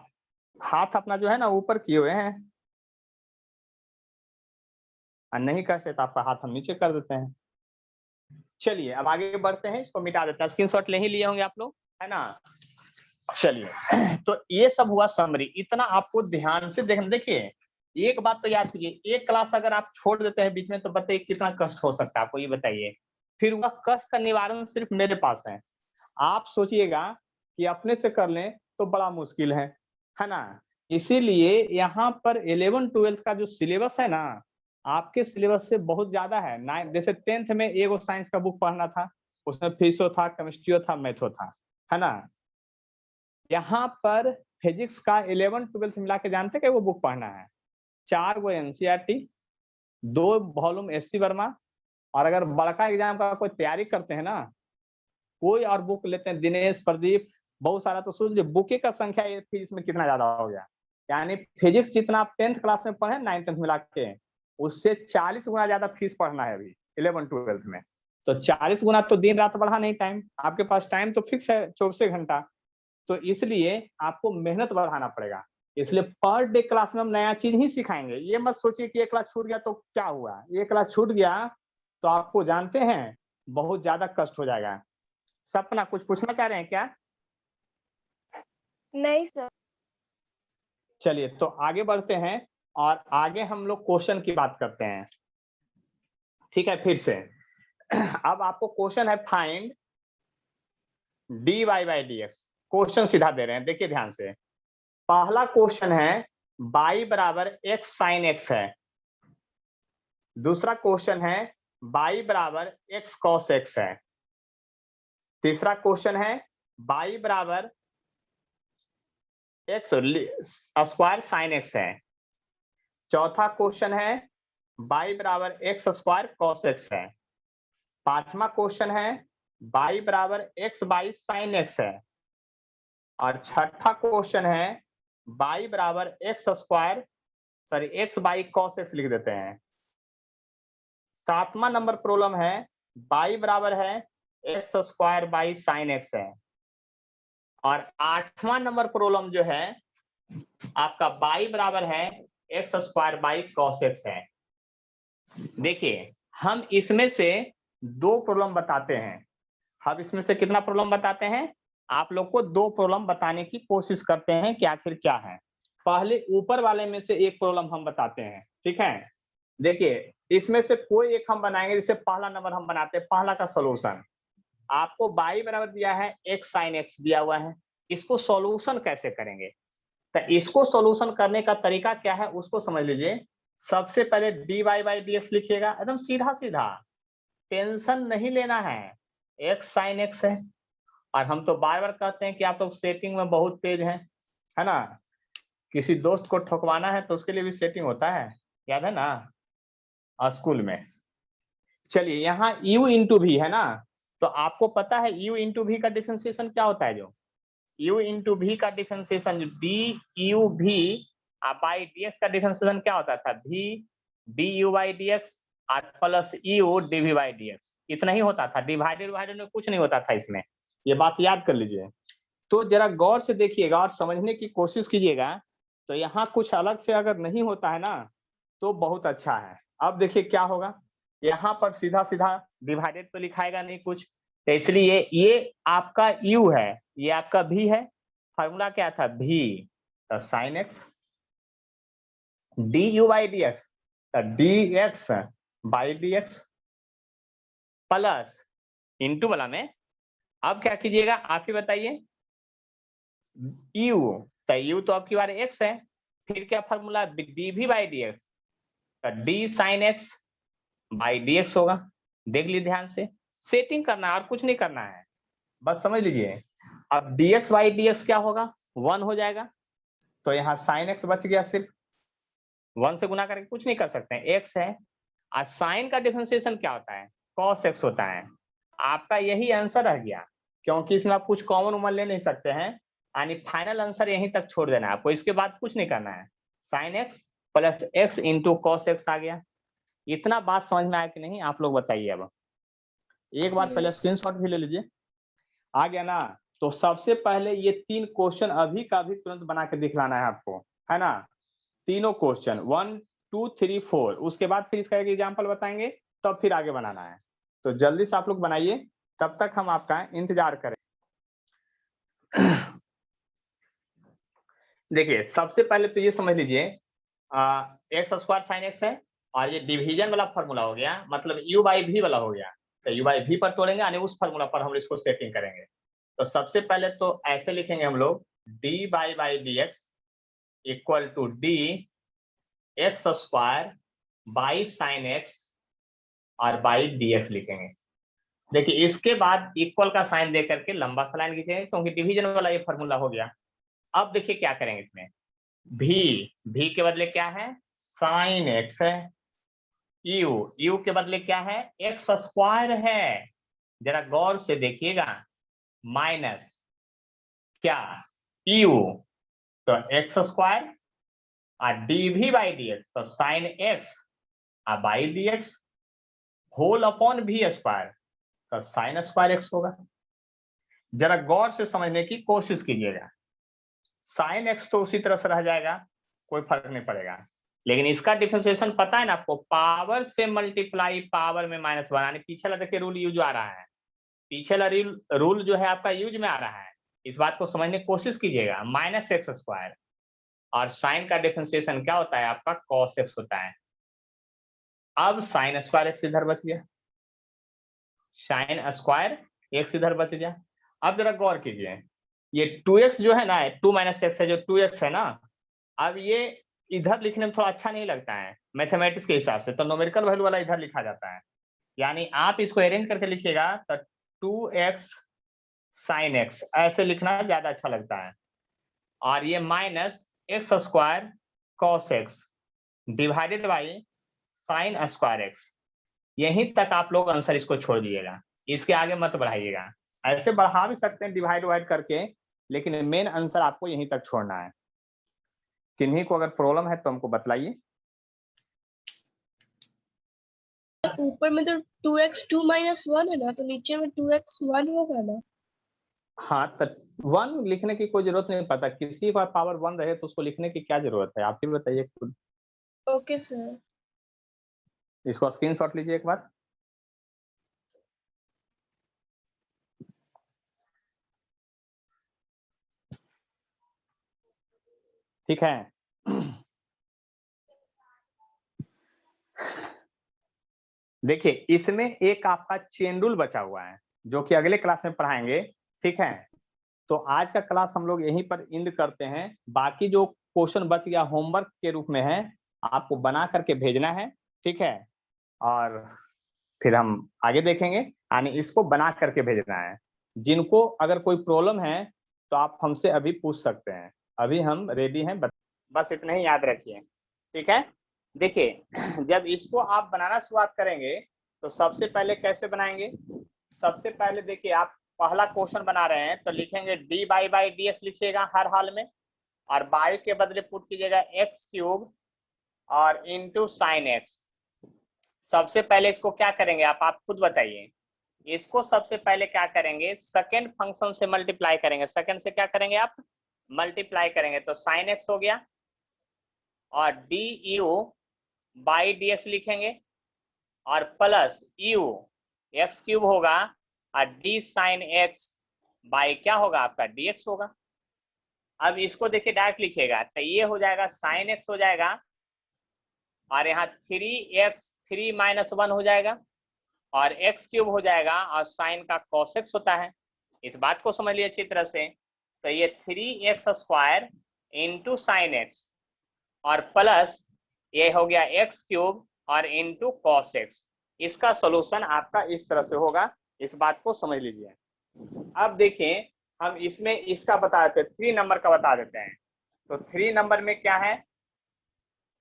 हाथ अपना जो है ना ऊपर किए हुए हैं, नहीं कष्ट है तो आपका हाथ हम नीचे कर देते हैं। चलिए अब आगे बढ़ते हैं, इसको मिटा देते हैं। स्क्रीनशॉट ले ही लिए होंगे आप लोग, है ना। चलिए तो ये सब हुआ समरी, इतना आपको ध्यान से देखना। देखिए एक बात तो याद कीजिए, एक क्लास अगर आप छोड़ देते हैं बीच में तो बताइए कितना कष्ट हो सकता है आपको, ये बताइए। फिर वह कष्ट का निवारण सिर्फ मेरे पास है। आप सोचिएगा कि अपने से कर लें तो बड़ा मुश्किल है ना? इसीलिए यहाँ पर 11-12 का जो सिलेबस है ना, आपके सिलेबस से बहुत ज्यादा है। 9 जैसे 10th में एगो साइंस का बुक पढ़ना था, उसमें फिजिक्स था, केमिस्ट्री था, मैथो था, है ना? यहाँ पर फिजिक्स का 11-12 मिला के जानते कि वो बुक पढ़ना है 4 गो एनसीईआरटी, 2 वॉल्यूम एससी वर्मा, और अगर बड़का एग्जाम का कोई तैयारी करते हैं ना, कोई और बुक लेते हैं दिनेश, प्रदीप, बहुत सारा, तो सोच लीजिए बुके का संख्या ये फिजिक्स में कितना ज्यादा हो गया। यानी फिजिक्स जितना आप 10th क्लास में पढ़े 9th मिला के, उससे 40 गुना ज्यादा फीस पढ़ना है अभी 11-12 में। तो 40 गुना तो दिन रात बढ़ा नहीं टाइम, आपके पास टाइम तो फिक्स है 24 घंटा, तो इसलिए आपको मेहनत बढ़ाना पड़ेगा। इसलिए पर डे क्लास में हम नया चीज ही सिखाएंगे। ये मत सोचिए कि एक क्लास छूट गया तो क्या हुआ, एक क्लास छूट गया तो आपको जानते हैं बहुत ज्यादा कष्ट हो जाएगा। सपना कुछ पूछना चाह रहे हैं क्या? नहीं सर। चलिए तो आगे बढ़ते हैं और आगे हम लोग क्वेश्चन की बात करते हैं। ठीक है, फिर से अब आपको क्वेश्चन है find dy by dx। Question सीधा दे रहे हैं, देखिए ध्यान से। पहला क्वेश्चन है y बराबर x साइन x है। दूसरा क्वेश्चन है y बराबर x कॉस x है। तीसरा क्वेश्चन है y बराबर x स्क्वायर साइन x है। चौथा क्वेश्चन है y बराबर x स्क्वायर कॉस x है। पांचवा क्वेश्चन है y बराबर x बाई साइन x है। और छठा क्वेश्चन है y बराबर x square sorry x by cos x लिख देते हैं। सातवां नंबर प्रॉब्लम है y बराबर है x square by sign x है। और आठवां नंबर प्रॉब्लम जो है आपका y बराबर है x square by cos x है। देखिए हम इसमें से 2 प्रॉब्लम बताते हैं। हम इसमें से कितना प्रॉब्लम बताते हैं? आप लोग को 2 प्रॉब्लम बताने की कोशिश करते हैं कि आखिर क्या है। पहले ऊपर वाले में से एक प्रॉब्लम हम बताते हैं, ठीक है? देखिए इसमें से कोई एक हम बनाएंगे, जैसे पहला नंबर हम बनाते हैं, पहला का सॉल्यूशन। आपको y बराबर दिया है x sin x दिया हुआ है, इसको सॉल्यूशन कैसे करेंगे? तो इसको सॉल्यूशन करने का तरीका क्या है उसको समझ लीजिए। सबसे पहले dy बाई dx लिखिएगा, एकदम सीधा सीधा, टेंशन नहीं लेना है। x sin x है, और हम तो बार बार कहते हैं कि आप लोग सेटिंग में बहुत तेज हैं, है ना? किसी दोस्त को ठोकवाना है तो उसके लिए भी सेटिंग होता है, याद है ना स्कूल में। चलिए यहाँ u इंटू भी है ना, तो आपको पता है u इंटू भी का डिफरेंशिएशन क्या होता है? जो u इंटू भी का डिफरेंशिएशन डी यू भी बाई dx का डिफरेंशिएशन क्या होता था? v du बाई dx और plus u dv by dx, इतना ही होता था। डिवाइडेड में कुछ नहीं होता था इसमें, ये बात याद कर लीजिए। तो जरा गौर से देखिएगा और समझने की कोशिश कीजिएगा। तो यहाँ कुछ अलग से अगर नहीं होता है ना तो बहुत अच्छा है। अब देखिए क्या होगा, यहाँ पर सीधा सीधा डिवाइडेड तो लिखाएगा नहीं कुछ, तो इसलिए ये आपका u है, ये आपका v है। फॉर्मूला क्या था? v तो साइन x du बाई dx तो dx by dx plus into वाला में अब क्या कीजिएगा आप ही बताइए। u तो u तो आपकी बार x है, फिर क्या फॉर्मूला dv बाई dx तो d sin x by dx होगा। देख लीजिए ध्यान से, सेटिंग करना और कुछ नहीं करना है, बस समझ लीजिए। अब dx बाई dx क्या होगा? 1 हो जाएगा, तो यहाँ sin x बच गया, सिर्फ 1 से गुना करके कुछ नहीं कर सकते हैं, x है। और साइन का डिफरेंशिएशन क्या होता है? cos x होता है। आपका यही आंसर रह गया, क्योंकि इसमें आप कुछ कॉमन उमन ले नहीं सकते हैं, यानी फाइनल आंसर यहीं तक छोड़ देना है आपको, इसके बाद कुछ नहीं करना है। Sine x plus x into cos x आ गया। इतना बात समझ में आया कि नहीं आप लोग बताइए। अब एक बार पहले स्क्रीनशॉट भी ले लीजिए, आ गया ना? तो सबसे पहले ये 3 क्वेश्चन अभी का अभी तुरंत बना के दिखलाना है आपको, है ना? तीनों क्वेश्चन 1 2 3 4, उसके बाद फिर इसका एक एग्जाम्पल बताएंगे, तब फिर आगे बनाना है। तो जल्दी से आप लोग बनाइए, तब तक हम आपका इंतजार करें। देखिए सबसे पहले तो ये समझ लीजिए एक्स स्क्वायर साइन एक्स है, और ये डिवीजन वाला फॉर्मूला हो गया, मतलब यू बाई भी वाला हो गया। तो यू बाई भी पर तोड़ेंगे, यानी उस फॉर्मूला पर हम इसको सेटिंग करेंगे। तो सबसे पहले तो ऐसे लिखेंगे हम लोग, d by d x equal to d x square by sine x और बाई डी एक्स लिखेंगे। देखिए इसके बाद इक्वल का साइन दे करके लंबा सा लाइन खींचेंगे, क्योंकि डिवीजन वाला ये फॉर्मूला हो गया। अब देखिए क्या करेंगे इसमें, भी के बदले क्या है, साइन एक्स है, यू के बदले क्या है, एक्स स्क्वायर है, जरा गौर से देखिएगा, माइनस क्या, यू, तो एक्स स्क्वायर और d v by d x, तो साइन एक्स और by d x whole upon v square, तो साइन स्क्वायर एक्स होगा। जरा गौर से समझने की कोशिश कीजिएगा, साइन एक्स तो उसी तरह से रह जाएगा, कोई फर्क नहीं पड़ेगा, लेकिन इसका डिफरेंशिएशन पता है ना आपको, पावर से मल्टीप्लाई पावर में माइनस वन, यानी पीछे वाला देखिए रूल यूज आ रहा है, पीछे वाला रूल जो है आपका यूज में आ रहा है। इस बात को समझने की कोशिश कीजिएगा, माइनस एक्स स्क्वायर, और साइन का डिफरेंशिएशन क्या होता है आपका, कॉस एक्स होता है। अब साइन स्क्वायर एक्स इधर बच गया, साइन स्क्वायर एक्स इधर बच गया। अब जरा गौर कीजिए, ये 2x जो है ना, 2 माइनस एक्स है, जो 2x है ना, अब ये इधर लिखने में थोड़ा अच्छा नहीं लगता है मैथमेटिक्स के हिसाब से, तो न्यूमेरिकल वैल्यू वाला इधर लिखा जाता है, यानी आप इसको अरेंज करके लिखिएगा तो 2x साइन एक्स ऐसे लिखना ज्यादा अच्छा लगता है, और ये minus x square cos x divided by sine square x. यहीं तक आप लोग आंसर इसको छोड़ दीजिएगा, इसके आगे मत बढ़ाइएगा, ऐसे बढ़ा भी सकते हैं डिवाइड वाइड करके, लेकिन मेन आंसर आपको यहीं तक छोड़ना है। किन्हीं को अगर प्रॉब्लम है तो हमको बतलाइए। ऊपर में तो 2x 2 माइनस 1 है ना, तो नीचे में 2x 1 होगा ना। हाँ, तो 1 लिखने की कोई जरूरत नहीं, पता किसी का पावर 1 रहे तो उसको लिखने की क्या जरूरत है, आप ही बताइए खुद। Okay sir. इसको स्क्रीनशॉट लीजिए एक बार। ठीक है, देखिए इसमें एक आपका चेन रूल बचा हुआ है, जो कि अगले क्लास में पढ़ाएंगे। ठीक है, तो आज का क्लास हम लोग यहीं पर एंड करते हैं। बाकी जो क्वेश्चन बच गया होमवर्क के रूप में है, आपको बना करके भेजना है। ठीक है, और फिर हम आगे देखेंगे, यानी इसको बना करके भेजना है। जिनको अगर कोई प्रॉब्लम है तो आप हमसे अभी पूछ सकते हैं, अभी हम रेडी हैं, बस इतना ही याद रखिए। ठीक है, देखिए जब इसको आप बनाना शुरुआत करेंगे तो सबसे पहले कैसे बनाएंगे, सबसे पहले देखिए आप पहला क्वेश्चन बना रहे हैं तो लिखेंगे डी बाई डी एक्स लिखिएगा हर हाल में, और बाई के बदले पुट कीजिएगा एक्स क्यूब और इंटू साइन एक्स। सबसे पहले इसको क्या करेंगे आप खुद बताइए। इसको सबसे पहले क्या करेंगे, सेकंड फंक्शन से मल्टीप्लाई करेंगे, सेकंड से क्या करेंगे आप, मल्टीप्लाई करेंगे, तो साइन एक्स हो गया, और d u by d x लिखेंगे, और प्लस यू एक्स क्यूब होगा, और डी साइन एक्स बाई क्या होगा आपका डी एक्स होगा। अब इसको देखिए डायरेक्ट लिखिएगा, तो ये हो जाएगा साइन एक्स हो जाएगा, और यहाँ 3x 3 माइनस 1 हो जाएगा, और एक्स क्यूब हो जाएगा, और साइन का कॉस एक्स होता है। इस बात को समझ लिए अच्छी तरह से। तो ये 3x square into sine x, और प्लस ये हो गया एक्स क्यूब और इंटू कॉस एक्स। इसका सोल्यूशन आपका इस तरह से होगा, इस बात को समझ लीजिए। अब देखिए हम इसमें इसका बता देते हैं, 3 नंबर का बता देते हैं। तो 3 नंबर में क्या है,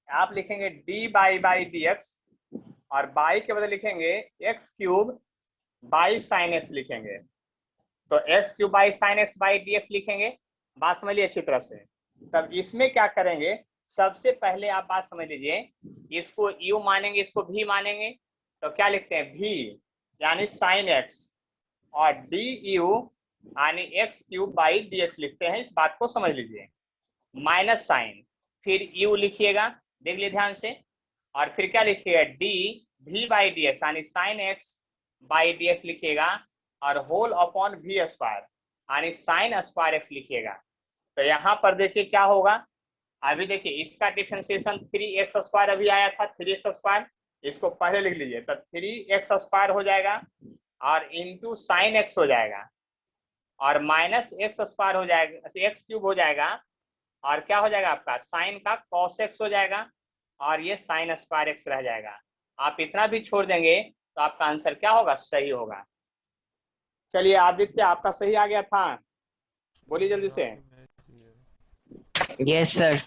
आप लिखेंगे डी बाई डी एक्स, और बाई के बदले लिखेंगे x cube by sine x लिखेंगे, तो x cube by sine x by d x लिखेंगे। बात समझ लीजिए अच्छी तरह से। तब इसमें क्या करेंगे, सबसे पहले आप बात समझ लीजिए, इसको यू मानेंगे, इसको भी मानेंगे, तो क्या लिखते हैं भी यानी साइन एक्स, और डी यू यानी x cube by d x लिखते हैं। इस बात को समझ लीजिए, माइनस साइन, फिर यू लिखिएगा, देख लीजिए ध्यान से, और फिर क्या लिखिएगा D v by d x यानी sign x by d x लिखिएगा, और होल अपॉन भी स्क्वायर यानी साइन स्क्वायर एक्स लिखिएगा। तो यहाँ पर देखिए क्या होगा, अभी देखिए इसका डिफरेंशिएशन 3x² अभी आया था 3x², इसको पहले लिख लीजिए तो 3x² हो जाएगा और इंटू साइन x हो जाएगा और माइनस x² हो जाएगा, x³ हो जाएगा और क्या हो जाएगा आपका साइन का cos x हो जाएगा और ये साइन स्क्वायर x रह जाएगा। आप इतना भी छोड़ देंगे तो आपका आंसर क्या होगा, सही होगा। चलिए आदित्य आपका सही आ गया था, बोलिए जल्दी से। Yes sir.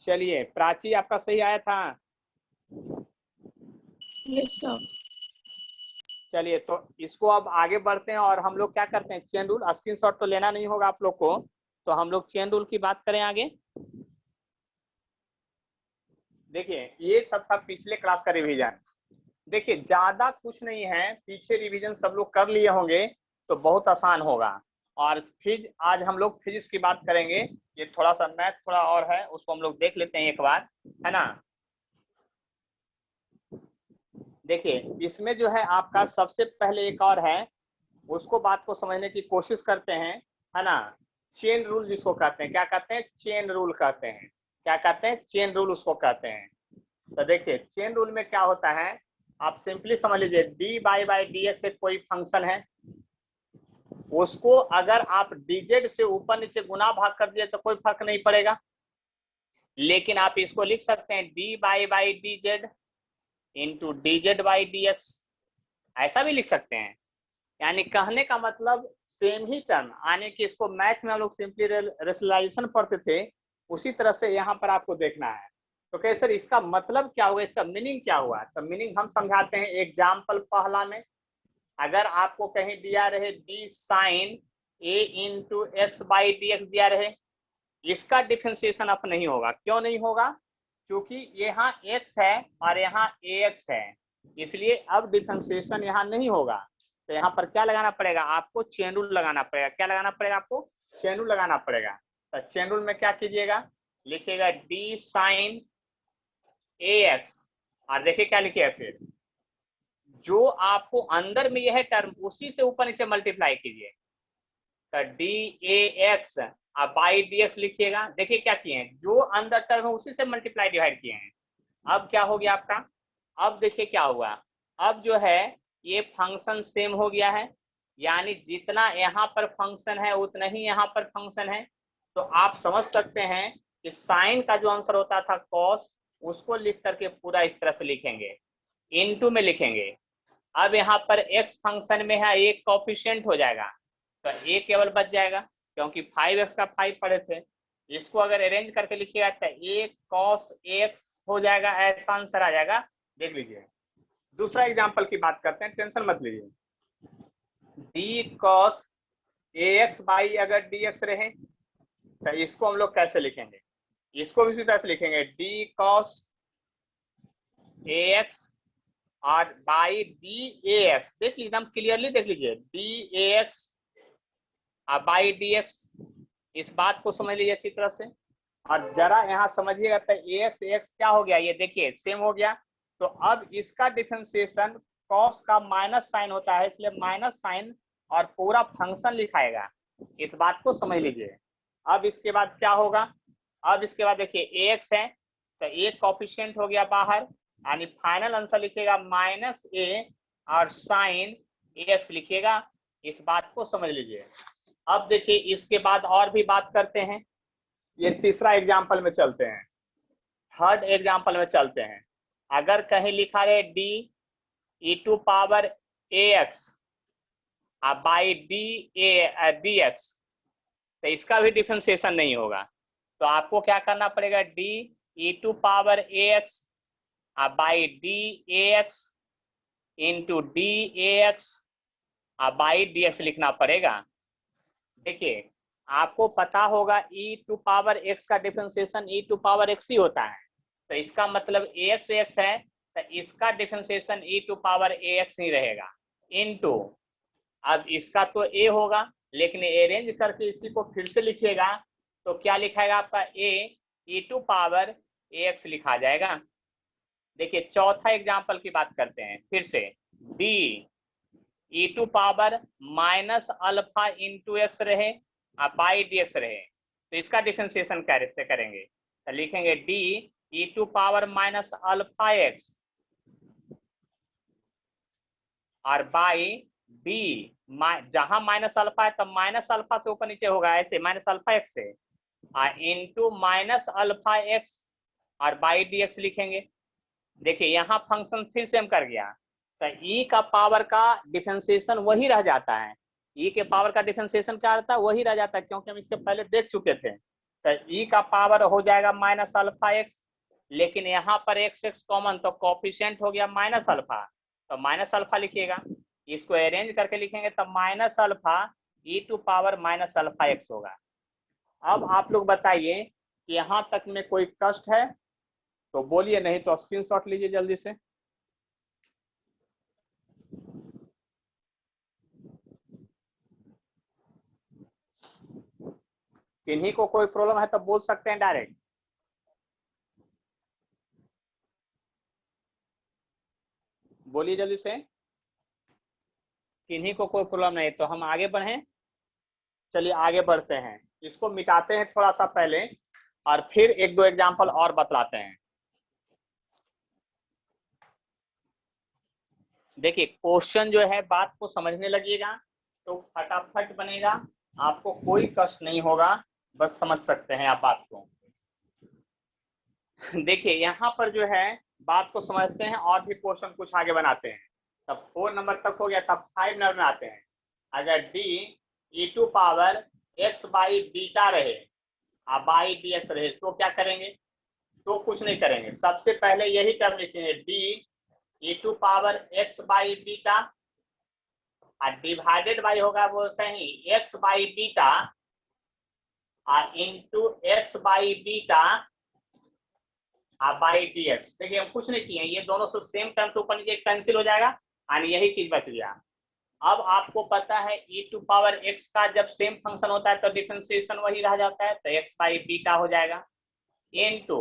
चलिए प्राची आपका सही आया था। Yes sir. चलिए तो इसको अब आगे बढ़ते हैं और हम लोग क्या करते हैं, चेन रूल। स्क्रीनशॉट तो लेना नहीं होगा आप लोग को, तो हम लोग चेन रूल की बात करें आगे। देखिए ये सब था पिछले क्लास का रिवीजन। देखिए ज्यादा कुछ नहीं है, पीछे रिवीजन सब लोग कर लिए होंगे तो बहुत आसान होगा। और फिर आज हम लोग फिजिक्स की बात करेंगे, ये थोड़ा सा मैथ थोड़ा और है, उसको हम लोग देख लेते हैं एक बार, है ना। देखिए इसमें जो है आपका सबसे पहले एक और है, उसको बात को समझने की कोशिश करते हैं, है ना। चेन रूल जिसको कहते हैं, क्या कहते हैं, चेन रूल कहते हैं। क्या कहते हैं, चेन रूल उसको कहते हैं। तो देखिए चेन रूल में क्या होता है, आप सिंपली समझ लीजिए D by by d x एक कोई फंक्शन है, उसको अगर आप dz से ऊपर नीचे गुना भाग कर दिए तो कोई फर्क नहीं पड़ेगा, लेकिन आप इसको लिख सकते हैं D by by D Z into D Z by d x, ऐसा भी लिख सकते हैं। यानी कहने का मतलब सेम ही टर्म, यानी कि इसको मैथ में हम लोग सिंपली रेशनलाइजेशन पढ़ते थे, उसी तरह से यहाँ पर आपको देखना है। तो कहे सर इसका मतलब क्या हुआ, इसका मीनिंग क्या हुआ, तो मीनिंग हम समझाते हैं एग्जाम्पल पहला में। अगर आपको कहीं दिया रहे d sine a into x by d x दिया रहे, इसका डिफरेंशिएशन अब नहीं होगा। क्यों नहीं होगा, क्योंकि यहाँ x है और यहाँ ax है, इसलिए अब डिफरेंशिएशन यहाँ नहीं होगा। तो यहाँ पर क्या लगाना पड़ेगा आपको, चेन रूल लगाना पड़ेगा। क्या लगाना पड़ेगा आपको, चेन रूल लगाना पड़ेगा। तो चेन रूल में क्या कीजिएगा, लिखिएगा डी साइन ax और देखिए क्या लिखिएगा, फिर जो आपको अंदर में यह टर्म उसी से ऊपर नीचे मल्टीप्लाई कीजिए। तो D a x by d x लिखिएगा। देखिए क्या किए हैं, जो अंदर टर्म है उसी से मल्टीप्लाई डिवाइड किए हैं। अब क्या हो गया आपका, अब देखिए क्या हुआ, अब जो है ये फंक्शन सेम हो गया है, यानी जितना यहाँ पर फंक्शन है उतना ही यहाँ पर फंक्शन है। तो आप समझ सकते हैं कि साइन का जो आंसर होता था कॉस, उसको लिख करके पूरा इस तरह से लिखेंगे, इनटू में लिखेंगे। अब यहाँ पर x फंक्शन में है, एक कोफिशिएंट हो जाएगा तो a केवल बच जाएगा, क्योंकि 5x का 5 पढ़े थे। इसको अगर अरेंज करके लिखिएगा तो a cos ax हो जाएगा, ऐसा आंसर आ जाएगा। देख लीजिए दूसरा एग्जांपल की बात करते हैं, टेंशन मत लीजिए। d cos ax बाई अगर dx रहे तो इसको हम लोग कैसे लिखेंगे, इसको भी इसी तरह से लिखेंगे d cos ax और बाई डी ए एक्स। देख लीजिए एकदम क्लियरली देख लीजिए, D a x by d x, इस बात को समझ लीजिए अच्छी तरह से। और जरा यहाँ समझिएगा तो ए एक्स क्या हो गया, ये देखिए सेम हो गया। तो अब इसका डिफरेंशिएशन कॉस का माइनस साइन होता है, इसलिए माइनस साइन और पूरा फंक्शन लिखाएगा, इस बात को समझ लीजिए। अब इसके बाद क्या होगा, अब इसके बाद देखिए ए एक्स है तो एक कोफिशिएंट हो गया बाहर, यानी फाइनल आंसर लिखिएगा माइनस ए और साइन एक्स लिखिएगा, इस बात को समझ लीजिए। अब देखिए इसके बाद और भी बात करते हैं, ये तीसरा एग्जांपल में चलते हैं, थर्ड एग्जांपल में चलते हैं। अगर कहीं लिखा है d e to power a x by d x, तो इसका भी डिफरेंशिएशन नहीं होगा। तो आपको क्या करना पड़ेगा, d e to power a x by d a x into d a x by d x लिखना पड़ेगा। देखिए आपको पता होगा e टू पावर x का differentiation e to power x ही होता है, तो इसका मतलब ax है तो इसका differentiation e to power ax ही रहेगा इनटू, अब इसका तो a होगा लेकिन अरेंज करके इसी को फिर से लिखिएगा तो क्या लिखाएगा आपका a e to power ax लिखा जाएगा। देखिए चौथा एग्जांपल की बात करते हैं फिर से, d e to power minus alpha into x रहे बाई डी एक्स रहे, तो इसका डिफरेंशिएशन कैसे करेंगे, तो लिखेंगे d e to power minus alpha x और बाई डी जहां माइनस अल्फा है तब माइनस अल्फा से ऊपर नीचे होगा, ऐसे माइनस अल्फा एक्स से इनटू माइनस अल्फा एक्स और बाई डी एक्स लिखेंगे। देखिए यहाँ फंक्शन फिर सेम कर गया, तो ई का पावर का डिफरेंशिएशन वही रह जाता है, ई के पावर का डिफरेंशिएशन क्या रहता है वही रह जाता है, क्योंकि हम इसके पहले देख चुके थे। तो ई का पावर हो जाएगा माइनस अल्फा एक्स, लेकिन यहाँ पर एक्स एक्स कॉमन तो कोफिशिएंट हो गया माइनस अल्फा, तो माइनस अल्फा लिखिएगा, इसको अरेंज करके लिखेंगे तब minus alpha e to power minus alpha x होगा। अब आप लोग बताइए कि यहाँ तक में कोई कष्ट है तो बोलिए, नहीं तो स्क्रीनशॉट लीजिए जल्दी से। किन्हीं को कोई प्रॉब्लम है तो बोल सकते हैं डायरेक्ट, बोलिए जल्दी से। किन्हीं को कोई प्रॉब्लम नहीं तो हम आगे बढ़ें। चलिए आगे बढ़ते हैं, इसको मिटाते हैं थोड़ा सा पहले और फिर एक दो एग्जांपल और बतलाते हैं। देखिए क्वेश्चन जो है बात को समझने लगिएगा तो फटाफट बनेगा, आपको कोई कष्ट नहीं होगा, बस समझ सकते हैं आप बात को। देखिए यहाँ पर जो है बात को समझते हैं और भी क्वेश्चन कुछ आगे बनाते हैं। तब 4 नंबर तक हो गया, तब 5 नंबर में आते हैं। अगर d e to power x by beta रहे और बाई डी एक्स रहे तो क्या करेंगे, तो कुछ नहीं करेंगे, सबसे पहले यही टर्म लिखेंगे d e to power x by beta और डिवाइडेड बाई होगा वो सही एक्स बाई बीटा और into x by beta by d x. देखिए हम कुछ नहीं किए, ये दोनों से सेम टर्म से ऊपर नीचे कैंसिल हो जाएगा और यही चीज बच गया। अब आपको पता है e टू पावर x का जब सेम फंक्शन होता है तो डिफरेंशिएशन वही रह जाता है, तो x बाई बीटा हो जाएगा इनटू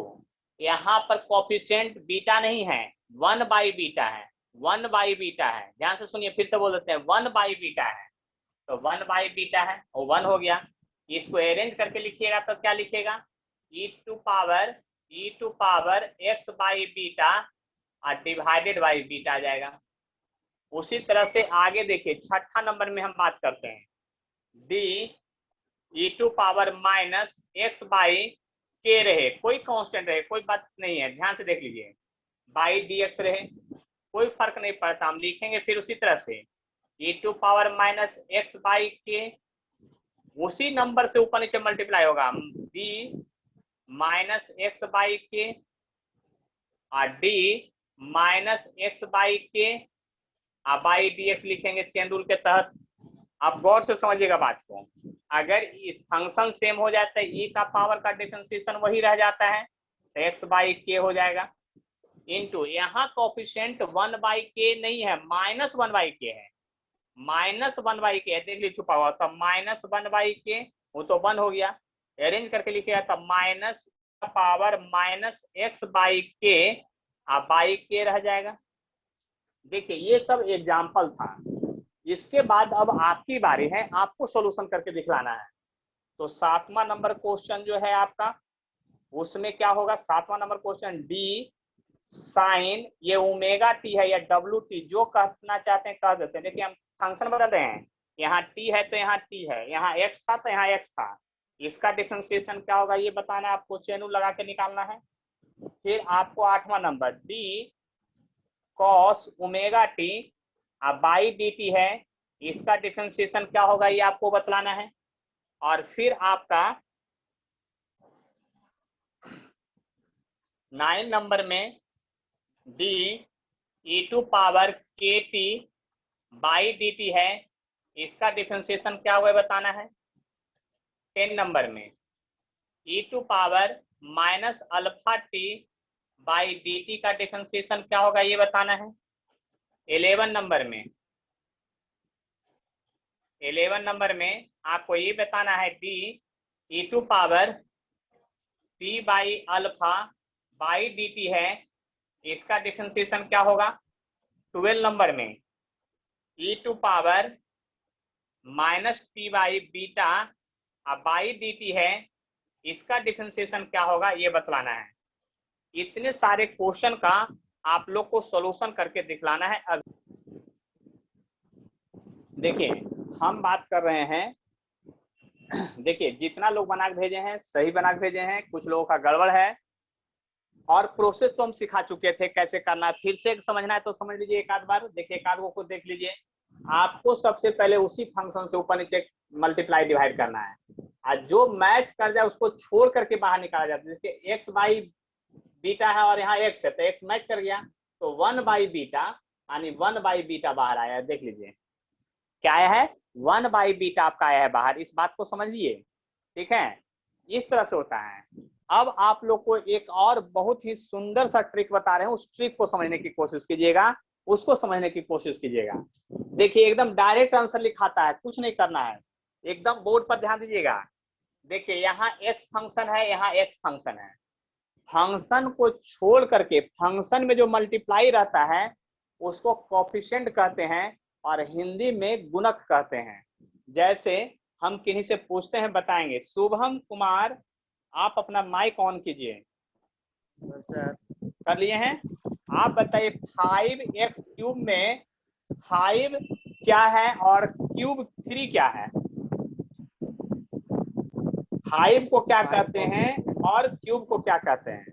यहाँ पर कोफिशिएंट बीटा नहीं है 1 बाई बीटा है, 1 बाई बीटा है, ध्यान से सुनिए फिर से बोल देते हैं 1 बाई बीटा है, तो 1 बाई बीटा है वो 1 हो गया। इसको अरेंज करके लिखिएगा तो क्या लिखेगा e to power x by beta और डिवाइडेड बाई बीटा आ जाएगा। उसी तरह से आगे देखिए 6ठा नंबर में हम बात करते हैं d e to power minus x by k रहे, कोई कांस्टेंट रहे कोई बात नहीं है, ध्यान से देख लीजिए, बाई डी एक्स रहे कोई फर्क नहीं पड़ता, हम लिखेंगे फिर उसी तरह से e to power minus x by k, उसी नंबर से ऊपर नीचे मल्टीप्लाई होगा डी माइनस एक्स बाई के और डी माइनस एक्स बाई के बाई डी एक्स लिखेंगे चेन रूल के तहत। आप गौर से समझिएगा बात को, अगर फंक्शन सेम हो जाता है ई का पावर का डिफरेंशिएशन वही रह जाता है तो एक्स बाई के हो जाएगा इनटू यहाँ कोफिशिएंट 1 बाई के नहीं है माइनस 1 बाई के है, माइनस 1 बाई के है, देख लीजिए छुपा हुआ, तो माइनस 1 बाई के वो तो 1 हो गया, अरेंज करके लिखेगा तब minus power minus x by के बाई के रह जाएगा। देखिए ये सब एग्जाम्पल था, इसके बाद अब आपकी बारी है, आपको सॉल्यूशन करके दिखलाना है। तो 7वां नंबर क्वेश्चन जो है आपका उसमें क्या होगा, 7वां नंबर क्वेश्चन डी साइन ये ओमेगा टी है या डब्ल्यू टी जो कहना चाहते हैं कह देते हैं। देखिए हम फंक्शन बदल रहे हैं, यहाँ टी है तो यहाँ टी है, यहाँ एक्स था तो यहाँ एक्स था, इसका डिफरेंशिएशन क्या होगा ये बताना है आपको, चेन लगा के निकालना है। फिर आपको 8वां number d cos omega t by d t है, इसका डिफरेंशिएशन क्या होगा ये आपको बतलाना है। और फिर आपका 9 नंबर में डी ई टू पावर के टी बाई डी टी है, इसका डिफरेंशिएशन क्या होगा बताना है। 10 नंबर में e to power minus alpha t by d t का डिफरेंशिएशन क्या होगा ये बताना है। 11 नंबर में आपको ये बताना है d e to power t by alpha by d t है, इसका डिफरेंशिएशन क्या होगा। 12 नंबर में e to power minus t by beta by d t है, इसका डिफरेंशिएशन क्या होगा ये बतलाना है। इतने सारे क्वेश्चन का आप लोग को सॉल्यूशन करके दिखलाना है। अब देखिए हम बात कर रहे हैं, देखिए जितना लोग बना के भेजे हैं सही बना के भेजे हैं, कुछ लोगों का गड़बड़ है, और प्रोसेस तो हम सिखा चुके थे कैसे करना है। फिर से समझना है तो समझ लीजिए एक आध बार, देखिए एक आध को देख लीजिए। आपको सबसे पहले उसी फंक्शन से ऊपर नीचे मल्टीप्लाई डिवाइड करना है, और जो मैच कर जाए उसको छोड़ करके बाहर निकाला जाता है। जैसे एक्स बाई बीटा है और यहाँ एक्स है, तो एक्स मैच कर गया, तो 1 बाई बीटा यानी 1 बाई बीटा बाहर आया। देख लीजिए क्या आया है, 1 बाई बीटा आपका आया है बाहर। इस बात को समझिए, ठीक है, इस तरह से होता है। अब आप लोग को एक और बहुत ही सुंदर सा ट्रिक बता रहे हैं, उस ट्रिक को समझने की कोशिश कीजिएगा, उसको समझने की कोशिश कीजिएगा। देखिए एकदम डायरेक्ट आंसर लिखाता है, कुछ नहीं करना है, एकदम बोर्ड पर ध्यान दीजिएगा। देखिए यहाँ एक्स फंक्शन है, यहाँ एक्स फंक्शन है, फंक्शन को छोड़ करके फंक्शन में जो मल्टीप्लाई रहता है उसको कोफिशिएंट कहते हैं, और हिंदी में गुणक कहते हैं। जैसे हम किन्हीं से पूछते हैं, बताएंगे। शुभम कुमार आप अपना माइक ऑन कीजिए। सर कर लिए हैं? आप बताइए 5x³ में 5 क्या है और क्यूब 3 क्या है? 5 को क्या कहते हैं और क्यूब को क्या कहते हैं?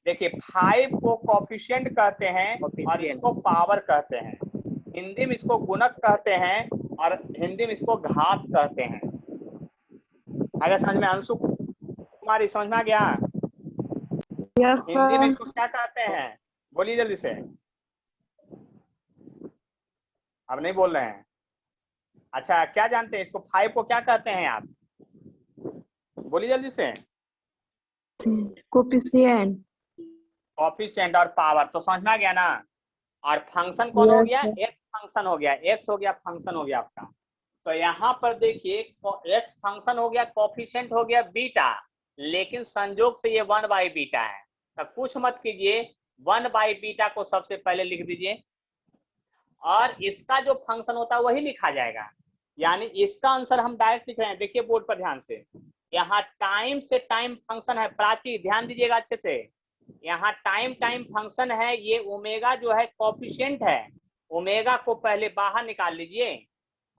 देखिए 5 को कोफिशिएंट कहते हैं और इसको पावर कहते हैं, हिंदी में इसको गुणक कहते हैं और हिंदी में इसको घात कहते हैं। अगर समझ में, अंशु कुमारी समझ में आ गया? हिंदी में इसको क्या कहते हैं, बोलिए जल्दी से। अब नहीं बोल रहे हैं। अच्छा क्या जानते हैं इसको, 5 को क्या कहते हैं आप, बोलिए जल्दी से। कोफिशिएंट। कोफिशिएंट और पावर, तो समझ में आ गया ना। और फंक्शन कौन हो गया, एक्स फंक्शन हो गया, एक्स हो गया फंक्शन हो गया आपका। तो यहाँ पर देखिए एक्स फंक्शन हो गया, कोफिशिएंट हो गया बीटा, लेकिन संजोग से ये 1 बाई बीटा है। तो कुछ मत कीजिए, 1 बाई बीटा को सबसे पहले लिख दीजिए, और इसका जो फंक्शन होता है वही लिखा जाएगा। यानी इसका आंसर हम डायरेक्ट लिख रहे हैं। देखिए बोर्ड पर ध्यान से, यहाँ टाइम से टाइम फंक्शन है, प्राची ध्यान दीजिएगा अच्छे से। यहाँ टाइम टाइम फंक्शन है, ये ओमेगा जो है कोफिशिएंट है, ओमेगा को पहले बाहर निकाल लीजिए।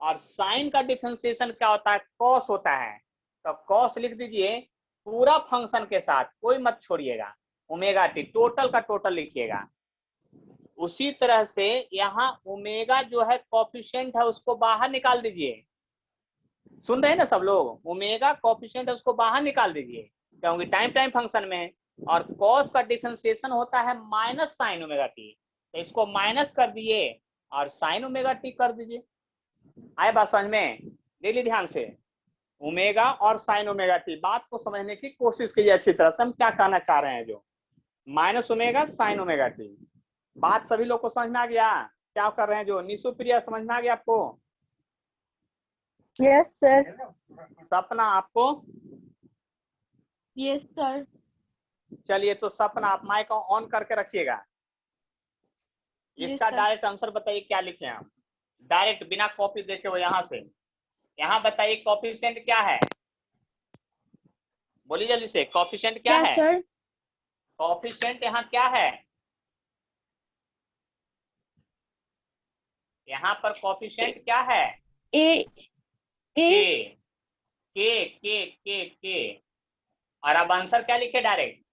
और साइन का डिफरेंशिएशन क्या होता है, कॉस होता है, तो कॉस लिख दीजिए पूरा फंक्शन के साथ, कोई मत छोड़िएगा, ओमेगा टी टोटल का टोटल लिखिएगा। उसी तरह से यहाँ ओमेगा जो है कोफिशिएंट है उसको बाहर निकाल दीजिए। सुन रहे हैं ना सब लोग, ओमेगा कोफिशिएंट है उसको बाहर निकाल दीजिए, क्योंकि टाइम टाइम फंक्शन में। और कॉस का डिफरेंशिएशन होता है माइनस साइन ओमेगा टी, तो इसको माइनस कर दिए और साइन ओमेगा टी कर दीजिए। आए बात समझ में, देखिए ध्यान से, ओमेगा और साइन ओमेगा टी, बात को समझने की कोशिश कीजिए अच्छी तरह से, हम क्या कहना चाह रहे हैं। जो minus omega sine omega T, बात सभी लोग को समझ में आ गया? क्या कर रहे हैं जो निशु प्रिया, समझ में आ गया आपको? Yes sir. सपना आपको? Yes sir. चलिए तो सपना आप माइक ऑन करके रखिएगा। इसका डायरेक्ट आंसर बताइए क्या लिखे आप, डायरेक्ट बिना कॉपी देखे हुए। यहाँ से यहाँ बताइए कोफिशिएंट क्या है, बोलिए जल्दी से, कोफिशिएंट क्या है सर? कोफिशिएंट यहाँ क्या है, यहाँ पर कोफिशिएंट क्या है? ए के के के के के। और अब आंसर क्या लिखे डायरेक्ट,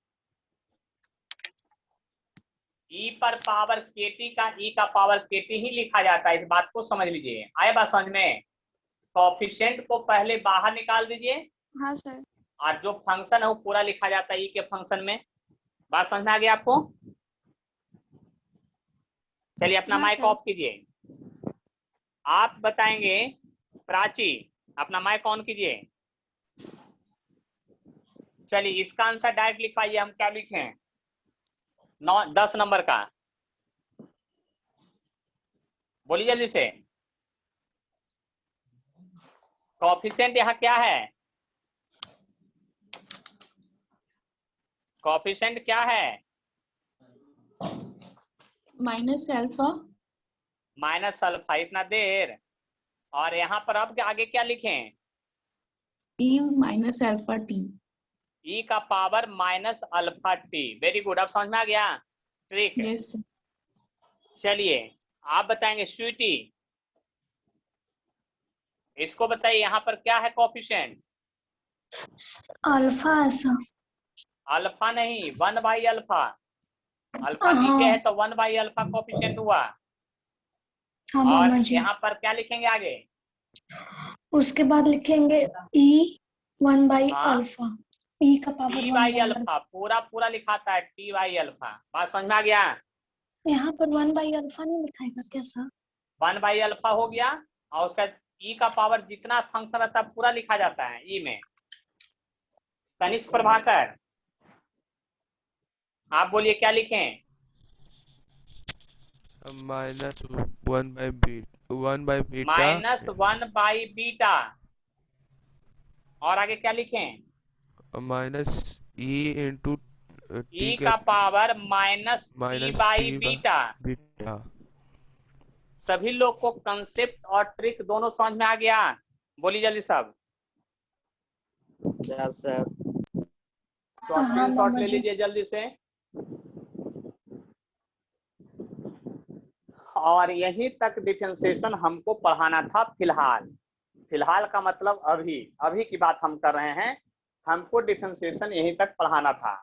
ई पर पावर केटी का ई का पावर केटी ही लिखा जाता है। इस बात को समझ लीजिए, आए बात समझ में। कोफिशिएंट को पहले बाहर निकाल दीजिए, हाँ सर। और जो फंक्शन है वो पूरा लिखा जाता है ई के फंक्शन में। बात समझ में आ गया आपको? चलिए अपना माइक ऑफ कीजिए, आप बताएंगे। प्राची अपना माइक ऑन कीजिए। चलिए इसका आंसर डायरेक्ट लिखवाइए, हम क्या लिखें, 10 नंबर का, बोलिए जल्दी से। कोफिशिएंट यहाँ क्या है, कोफिशिएंट क्या है? Minus alpha. माइनस अल्फा, इतना देर। और यहाँ पर अब आगे क्या लिखें, E minus alpha t. ई का power minus alpha T. Very good, अब समझ में आ गया ट्रिक। Yes, sir. चलिए आप बताएंगे स्वीटी, इसको बताइए यहाँ पर क्या है कोफिशिएंट? अल्फा ऐसा। अल्फा नहीं, 1/अल्फा। अल्फा हाँ नीचे है तो 1/अल्फा कोफिशिएंट हुआ। हाँ और मामा जी, यहाँ पर क्या लिखेंगे आगे? उसके बाद लिखेंगे ई 1 बाई हाँ, अल्फा, ई का power T 1 by by alpha, पूरा पूरा लिखाता है टी बाई अल्फा। बात समझ में आ गया? यहाँ पर 1 बाई अल्फा नहीं लिखाएगा क्या सर? 1/अल्फा हो गया, और उसका ई का पावर जितना फंक्शन रहता है पूरा लिखा जाता है ई में। तनिष्क प्रभाकर आप बोलिए क्या लिखें? माइनस 1/बीटा माइनस 1/बीटा। और आगे क्या लिखें? Minus e into t e का power minus t minus by t beta. Beta. सभी लोग को कंसेप्ट और ट्रिक दोनों समझ में आ गया? बोलिए जल्दी सब। क्या सर? तो हाँ स्क्रीनशॉट मामा ले जी। लीजिए जल्दी से। और यहीं तक डिफरेंशिएशन हमको पढ़ाना था फिलहाल। फिलहाल का मतलब अभी, अभी की बात हम कर रहे हैं। हमको डिफरेंशिएशन यहीं तक पढ़ाना था,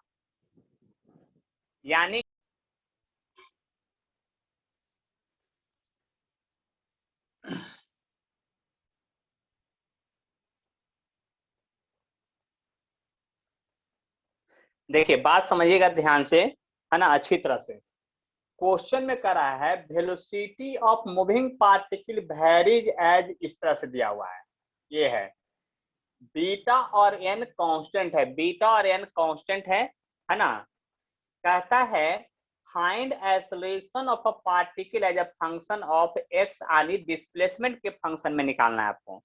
यानी देखिए बात समझिएगा ध्यान से, है ना, अच्छी तरह से। क्वेश्चन में करा है velocity of moving particle varies as, इस तरह से दिया हुआ है। ये है बीटा और एन कांस्टेंट है, बीटा और एन कांस्टेंट है ना। कहता है find acceleration of a particle as a function of x, यानी डिस्प्लेसमेंट के फंक्शन में निकालना है आपको।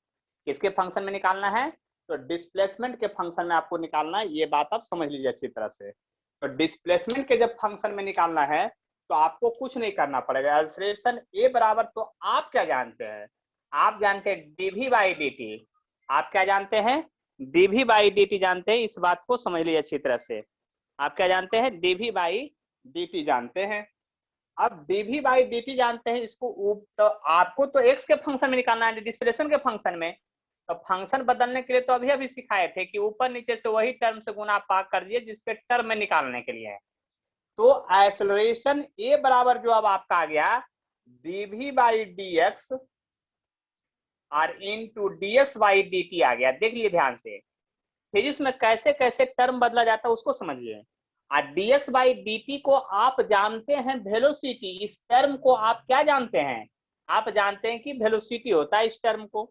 किसके फंक्शन में निकालना है? तो डिस्प्लेसमेंट के फंक्शन में आपको निकालना है। ये बात आप समझ लीजिए अच्छी तरह से। तो डिस्प्लेसमेंट के जब फंक्शन में निकालना है तो आपको कुछ नहीं करना पड़ेगा। एक्सेलरेशन ए बराबर, तो आप क्या जानते हैं? आप जानते हैं डीवी बाई डी टी। आप क्या जानते हैं? डीवी बाई डी टी जानते हैं। इस बात को समझ लीजिए अच्छी तरह से। आप क्या जानते हैं? डीवी बाई डी टी जानते हैं। अब डीवी बाई डी टी जानते हैं, इसको तो आपको तो एक्स के फंक्शन में निकालना है, डिस्प्लेसमेंट के फंक्शन में। तो फंक्शन बदलने के लिए तो अभी अभी सिखाए थे कि ऊपर नीचे से वही टर्म से गुना भाग कर दिए जिसके टर्म में निकालने के लिए है। तो एक्सेलरेशन ए बराबर जो अब आपका आ गया डीवी बाई डी एक्स और into dx by d t आ गया। देख लिए ध्यान से, फिजिक्स में कैसे कैसे टर्म बदला जाता है उसको समझिए। और dx बाई dt को आप जानते हैं वेलोसिटी। इस टर्म को आप क्या जानते हैं? आप जानते हैं कि वेलोसिटी होता है इस टर्म को।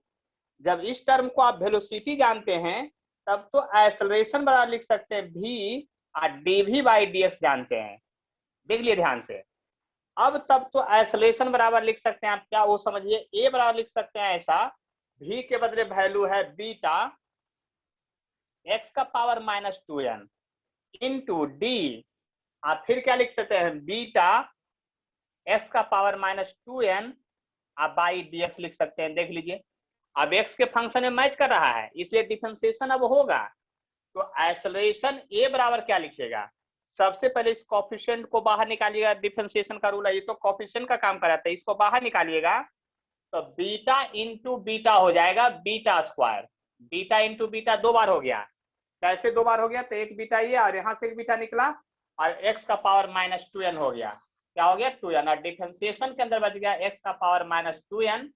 जब इस टर्म को आप वेलोसिटी जानते हैं तब तो एक्सेलरेशन बराबर लिख सकते हैं v, और dv बाई dx जानते हैं। देख लिए ध्यान से। अब तब तो एक्सेलरेशन बराबर लिख सकते हैं आप, क्या वो समझिए, a बराबर लिख सकते हैं ऐसा, v के बदले वैल्यू है बीटा x का पावर -2n इंटू डी, आप फिर क्या लिख सकते हैं? बीटा x का पावर -2n आप बाई dx लिख सकते हैं। देख लीजिए अब x के फंक्शन में मैच कर रहा है, इसलिए डिफरेंशिएशन अब होगा। तो एक्सेलरेशन a बराबर क्या लिखिएगा? सबसे पहले इस कोफिशिएंट को बाहर निकालिएगा। डिफरेंशिएशन का रूल है, ये तो कोफिशिएंट का काम कराता है, इसको बाहर निकालिएगा तो बीटा इंटू बीटा हो जाएगा beta square. Beta into beta दो बार हो गया। कैसे दो बार हो गया? तो एक बीटा ये और यहाँ से एक बीटा निकला और x का पावर -2n हो गया। क्या हो गया? 2n, और डिफरेंशिएशन के अंदर बच गया x का पावर -2n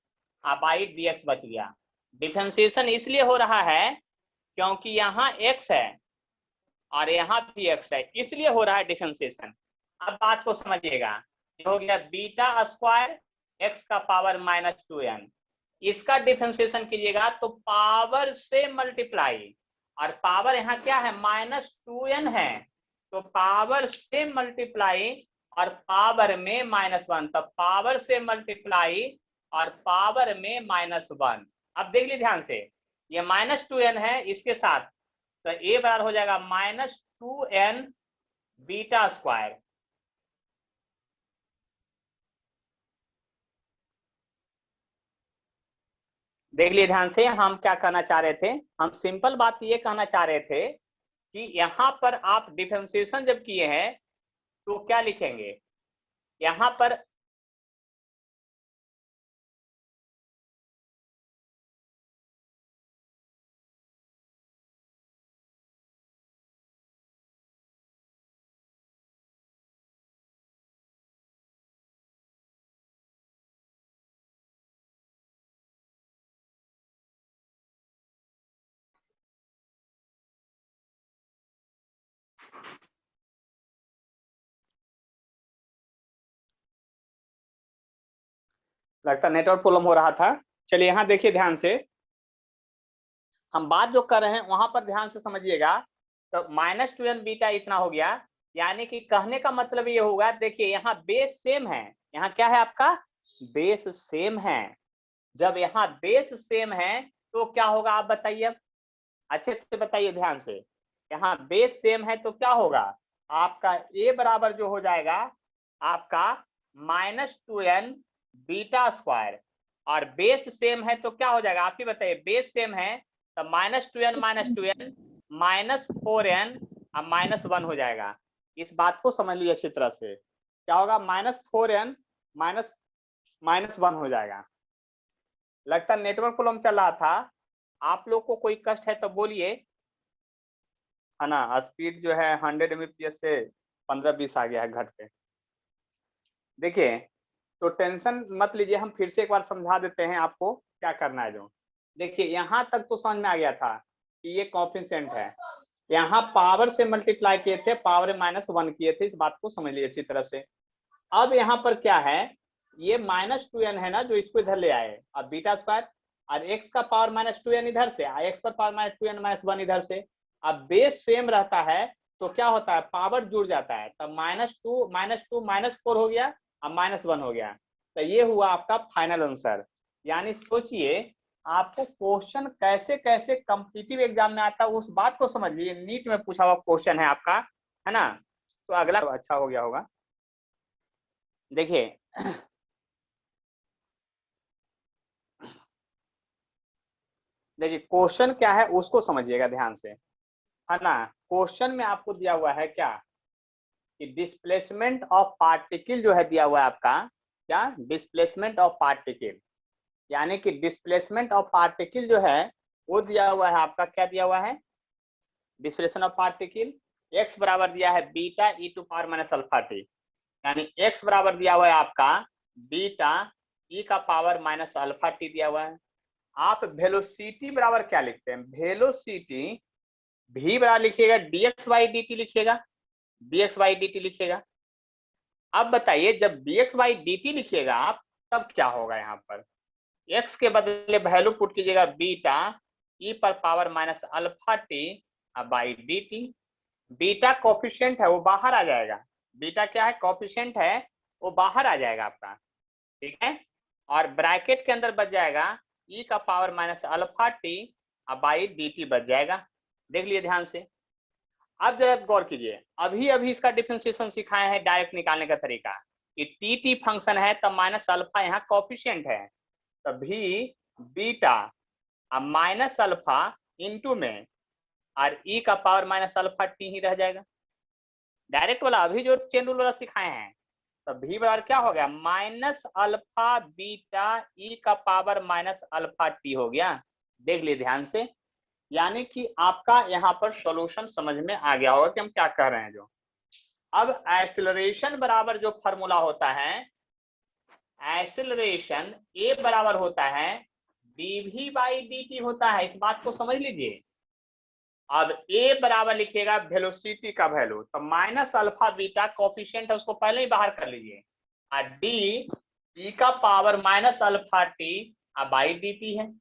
बाई dx बच गया। डिफरेंशिएशन इसलिए हो रहा है क्योंकि यहाँ x है और यहाँ भी x है, इसलिए हो रहा है डिफरेंशिएशन। अब बात को समझिएगा, हो गया बीटा स्क्वायर x का पावर -2n। इसका डिफरेंशिएशन कीजिएगा तो पावर से मल्टीप्लाई, और पावर यहाँ क्या है? -2n है, तो पावर से मल्टीप्लाई और पावर में -1, तो पावर से मल्टीप्लाई और पावर में -1। अब देख लीजिए ध्यान से, ये -2n है इसके साथ, तो ए बराबर हो जाएगा -2n बीटा स्क्वायर। देख लिए ध्यान से, हम क्या कहना चाह रहे थे, हम सिंपल बात ये कहना चाह रहे थे कि यहाँ पर आप डिफरेंशिएशन जब किए हैं तो क्या लिखेंगे, यहाँ पर लगता नेटवर्क प्रॉब्लम हो रहा था। चलिए यहाँ देखिए ध्यान से, हम बात जो कर रहे हैं वहां पर ध्यान से समझिएगा। तो -2n बीटा इतना हो गया, यानी कि कहने का मतलब ये होगा, देखिए यहाँ बेस सेम है, यहाँ क्या है आपका बेस सेम है। जब यहाँ बेस सेम है तो क्या होगा आप बताइए, अब अच्छे से बताइए ध्यान से। यहाँ बेस सेम है तो क्या होगा, आपका a बराबर जो हो जाएगा आपका -2n बीटा स्क्वायर, और बेस सेम है तो क्या हो जाएगा आप ही बताइए, बेस सेम है तो -2n -4n और -1 हो जाएगा। इस बात को समझ लीजिए अच्छी तरह से, क्या होगा -4n -1 हो जाएगा। लगता नेटवर्क प्रॉब्लम चल रहा था, आप लोग को कोई कष्ट है तो बोलिए, है ना। स्पीड जो है 100 Mbps से 15-20 आ गया है घट पे। देखिए तो टेंशन मत लीजिए, हम फिर से एक बार समझा देते हैं आपको क्या करना है। जो देखिए यहाँ तक तो समझ में आ गया था कि ये कोएफिशिएंट है, यहाँ पावर से मल्टीप्लाई किए थे, पावर -1 किए थे, इस बात को समझ लीजिए अच्छी तरह से। अब यहाँ पर क्या है, ये -2n है ना, जो इसको इधर ले आए, अब बीटा स्क्वायर और x का पावर -2n इधर से, x पर पावर -2n -1 इधर से। अब बेस सेम रहता है तो क्या होता है, पावर जुड़ जाता है, तब -2 -4 हो गया और -1 हो गया। तो ये हुआ आपका फाइनल आंसर। यानी सोचिए आपको क्वेश्चन कैसे कैसे कॉम्पिटिटिव एग्जाम में आता है उस बात को समझ लीजिए। नीट में पूछा हुआ क्वेश्चन है आपका, है ना। तो अगला अच्छा हो गया होगा। देखिए देखिए क्वेश्चन क्या है उसको समझिएगा ध्यान से, है ना। क्वेश्चन में आपको दिया हुआ है क्या कि डिस्प्लेसमेंट ऑफ पार्टिकल जो है दिया हुआ है आपका, क्या डिस्प्लेसमेंट ऑफ पार्टिकल, यानी कि डिस्प्लेसमेंट ऑफ पार्टिकल जो है वो दिया हुआ है आपका, क्या दिया हुआ है डिस्प्लेसमेंट ऑफ पार्टिकल। x बराबर दिया है बीटा e⁻ t, यानी x बराबर दिया हुआ है आपका बीटा e का पावर -α t दिया हुआ है। आप वेलोसिटी बराबर क्या लिखते हैं, वेलोसिटी v बराबर लिखिएगा dx/dt लिखिएगा, dx/dt लिखिएगा। अब बताइए जब dx/dt लिखिएगा आप तब क्या होगा, यहाँ पर x के बदले वैल्यू पुट कीजिएगा बीटा e पर power -α by dt। Beta coefficient है वो बाहर आ जाएगा, बीटा क्या है कोफिशिएंट है वो बाहर आ जाएगा आपका, ठीक है। और ब्रैकेट के अंदर बच जाएगा e का पावर -α बाई dt बच जाएगा। देख लिए ध्यान से। अब जरा गौर कीजिए, अभी अभी इसका डिफरेंशिएशन सिखाए हैं डायरेक्ट निकालने का तरीका कि टी फंक्शन है तब -α यहाँ कोफिशिएंट है, तभी बीटा -α इंटू में और e का पावर -α t ही रह जाएगा। डायरेक्ट वाला अभी जो चेन रूल वाला सिखाए हैं, तो v बराबर क्या हो गया -α बीटा e का पावर -α t हो गया। देख लिए ध्यान से, यानी कि आपका यहाँ पर सॉल्यूशन समझ में आ गया होगा कि हम क्या कह रहे हैं। जो अब एक्सेलरेशन बराबर जो फॉर्मूला होता है, एक्सेलरेशन a बराबर होता है dv/dt होता है, इस बात को समझ लीजिए। अब a बराबर लिखिएगा वेलोसिटी का वैल्यू, तो -α बीटा कोफिशिएंट है उसको पहले ही बाहर कर लीजिए, और d e का पावर -α t बाई dt है।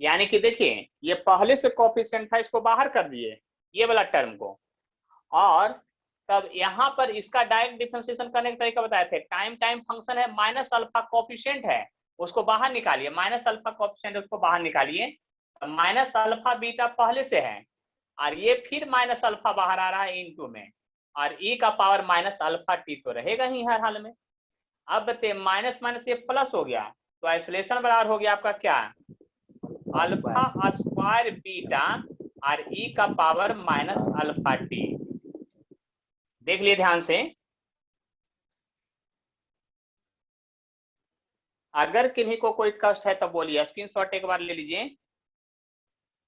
यानी कि देखिए ये पहले से कोफिशिएंट था, इसको बाहर कर दिए ये वाला टर्म को, और तब यहाँ पर इसका डायरेक्ट डिफरेंशिएशन करने का तरीका बताए थे। टाइम फंक्शन है, -α कोफिशिएंट है उसको बाहर निकालिए, -α कोफिशिएंट उसको बाहर निकालिए, -α बीटा पहले से है और ये फिर -α बाहर आ रहा है इनटू में, और e का पावर -α t तो रहेगा ही हर हाल में। अब बताइए माइनस माइनस ये प्लस हो गया, तो आइसोलेशन बराबर हो गया आपका क्या अल्फा स्क्वायर बीटा और ई का पावर माइनस अल्फा टी। देख लिए ध्यान से। अगर किन्हीं को कोई कष्ट है तो बोलिए, स्क्रीनशॉट एक बार ले लीजिए,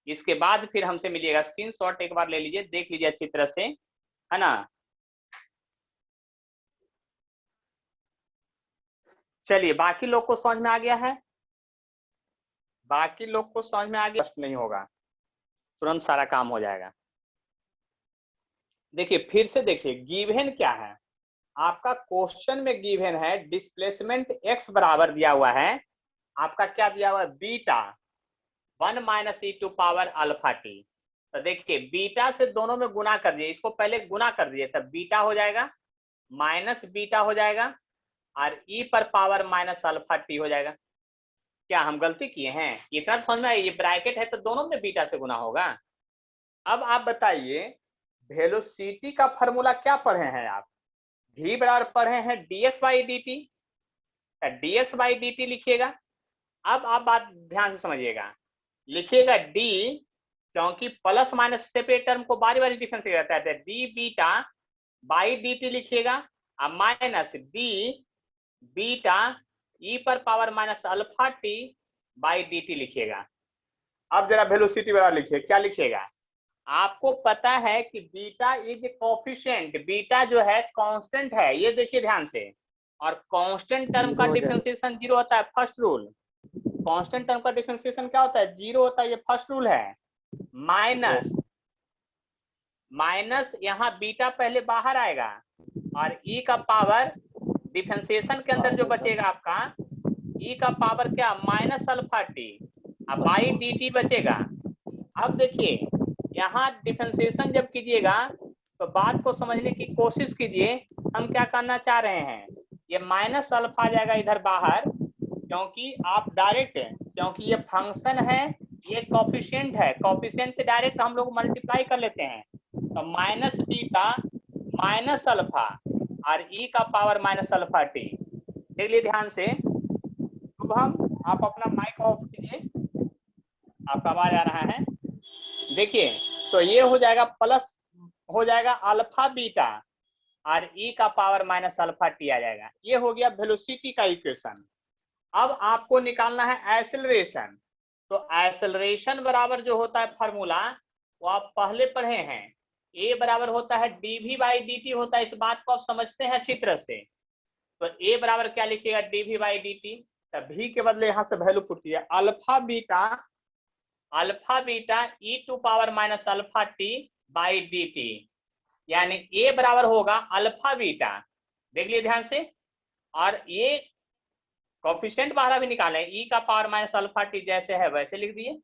इसके बाद फिर हमसे मिलिएगा। स्क्रीनशॉट एक बार ले लीजिए, देख लीजिए अच्छी तरह से, है ना। चलिए, बाकी लोग को समझ में आ गया है? बाकी लोग को समझ में आ गया? कष्ट नहीं होगा, तुरंत सारा काम हो जाएगा। देखिए फिर से देखिए, गिवन क्या है आपका? क्वेश्चन में गिवन है डिस्प्लेसमेंट एक्स बराबर दिया हुआ है आपका, क्या दिया हुआ है? Beta 1 minus e to power alpha t. तो देखिए बीटा से दोनों में गुना कर दिए, इसको पहले गुना कर दिए, तब बीटा हो जाएगा माइनस बीटा हो जाएगा और ई पर पावर माइनस अल्फा टी हो जाएगा। क्या हम गलती किए हैं? इतना समझ में आया? ये ब्रैकेट है तो दोनों में बीटा से गुना होगा। अब आप बताइए, वेलोसिटी का फॉर्मूला क्या पढ़े हैं आप? v बराबर पढ़े हैं dx by d T. dx by d T लिखिएगा। अब आप बात ध्यान से समझिएगा, लिखिएगा d, क्योंकि प्लस माइनस सेपरेट टर्म को बारी बारी डिफरेंस रहता है, D beta by d T लिखिएगा और माइनस डी बीटा ई पर power minus alpha t by d T लिखिएगा। अब जरा वेलोसिटी बराबर लिखिए, क्या लिखिएगा? आपको पता है कि बीटा इज कोफिशिएंट, बीटा जो है कांस्टेंट है, ये देखिए ध्यान से। और कांस्टेंट टर्म का डिफरेंशिएशन जीरो होता है, फर्स्ट रूल। कांस्टेंट टर्म का डिफरेंशिएशन क्या होता है? जीरो होता है, ये फर्स्ट रूल है। माइनस माइनस यहाँ बीटा पहले बाहर आएगा और ई का पावर डिफरेंशिएशन के अंदर जो बचेगा आपका, ई का पावर क्या? माइनस अल्फा टी, अब बाई डी टी बचेगा। अब देखिए यहाँ डिफरेंशिएशन जब कीजिएगा तो बात को समझने की कोशिश कीजिए। हम क्या करना चाह रहे हैं? ये माइनस अल्फा आ जाएगा इधर बाहर, क्योंकि आप डायरेक्ट, क्योंकि ये फंक्शन है, ये कोफिशिएंट है, कोफिशिएंट से डायरेक्ट हम लोग मल्टीप्लाई कर लेते हैं। तो माइनस बीटा माइनस अल्फा और ई का पावर माइनस अल्फा टी। देख लिए ध्यान से। शुभम, आप अपना माइक ऑफ कीजिए, आपका आवाज आ रहा है। देखिए तो ये हो जाएगा प्लस हो जाएगा अल्फा बीटा और ई का पावर माइनस अल्फा टी आ जाएगा। ये हो गया वेलोसिटी का इक्वेशन। अब आपको निकालना है एक्सेलरेशन। तो एक्सेलरेशन बराबर जो होता है फॉर्मूला, वो आप पहले पढ़े हैं, ए बराबर होता है डीवी बाई डी टी होता है। इस बात को आप समझते हैं अच्छी तरह से। तो ए बराबर क्या लिखिएगा? D v by d t. तब भी के बदले यहाँ से वैल्यू पुट किया, alpha beta e to power minus alpha t by d t, यानी ए बराबर होगा अल्फा बीटा। देख लिए ध्यान से। और ये कोफिशिएंट बाहर भी निकाले, ई का पावर माइनस अल्फा टी जैसे है वैसे लिख दिए।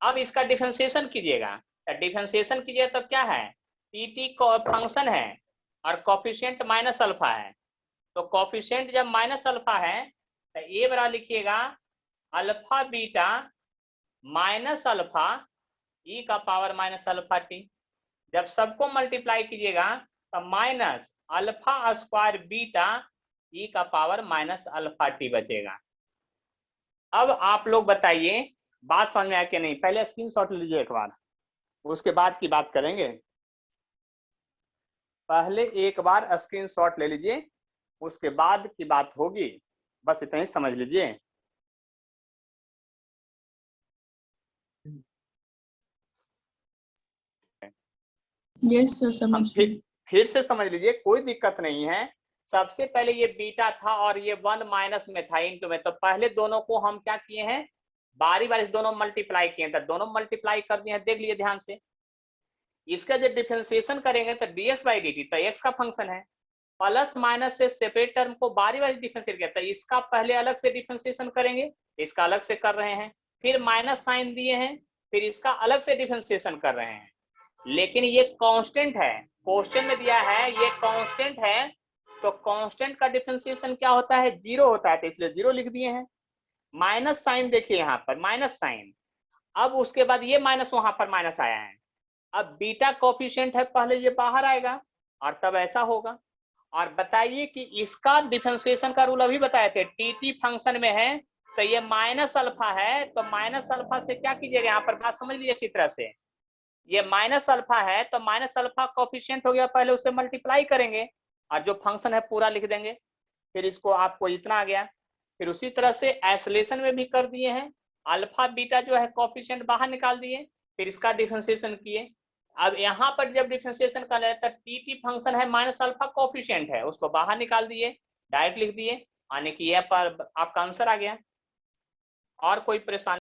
अब इसका डिफरेंशिएशन कीजिएगा, तो डिफरेंशिएशन कीजिए तो क्या है? टी टी फंक्शन है और कोफिशिएंट माइनस अल्फा है। तो कोफिशिएंट जब माइनस अल्फा है तो ए बराबर लिखिएगा अल्फा बीटा माइनस अल्फा ई का पावर माइनस अल्फा टी। जब सबको मल्टीप्लाई कीजिएगा तो माइनस अल्फा स्क्वायर बीटा ई का पावर माइनस अल्फा टी बचेगा। अब आप लोग बताइए बात समझ में आया कि नहीं? पहले स्क्रीनशॉट लीजिए एक बार, उसके बाद की बात करेंगे। पहले एक बार स्क्रीनशॉट ले लीजिए, उसके बाद की बात होगी। बस इतना ही समझ लीजिए। यस सर, समझ गए। फिर से समझ लीजिए, कोई दिक्कत नहीं है। सबसे पहले ये बीटा था और ये 1 माइनस में था इनटू में, तो पहले दोनों को हम क्या किए हैं? बारी बारी दोनों मल्टीप्लाई किए, तो दोनों मल्टीप्लाई कर दिए हैं। देख लिए ध्यान से। इसका जब डिफरेंशिएशन करेंगे तो dx बाई dt, तो x का फंक्शन है, प्लस माइनस से सेपरेट टर्म को बारी बारी डिफरेंशिएट किया, तो इसका पहले अलग से डिफरेंशिएशन करेंगे, इसका अलग से कर रहे हैं, फिर माइनस साइन दिए हैं, फिर इसका अलग से डिफरेंशिएशन कर रहे हैं। लेकिन ये कांस्टेंट है, क्वेश्चन में दिया है ये कांस्टेंट है, तो कांस्टेंट का डिफरेंशिएशन क्या होता है? जीरो होता है, तो इसलिए जीरो लिख दिए हैं। माइनस साइन देखिए यहाँ पर माइनस साइन, अब उसके बाद ये माइनस वहां पर माइनस आया है। अब बीटा कोफिशिएंट है, पहले ये बाहर आएगा और तब ऐसा होगा। और बताइए कि इसका डिफरेंशिएशन का रूल अभी बताए थे, टी टी फंक्शन में है तो ये माइनस अल्फा है, तो माइनस अल्फा से क्या कीजिएगा, यहाँ पर बात समझ लीजिए अच्छी तरह से। ये माइनस अल्फा है तो माइनस अल्फा कोफिशिएंट हो गया, पहले उससे मल्टीप्लाई करेंगे और जो फंक्शन है पूरा लिख देंगे, फिर इसको आपको इतना आ गया। फिर उसी तरह से आइसोलेशन में भी कर दिए हैं, अल्फा बीटा जो है कोफिशिएंट बाहर निकाल दिए, फिर इसका डिफरेंशिएशन किए। अब यहाँ पर जब डिफरेंशिएशन कर रहे हैं तो टी फंक्शन है माइनस अल्फा कोफिशिएंट है, उसको बाहर निकाल दिए, डायरेक्ट लिख दिए, यानी कि यह पर आपका आंसर आ गया। और कोई परेशानी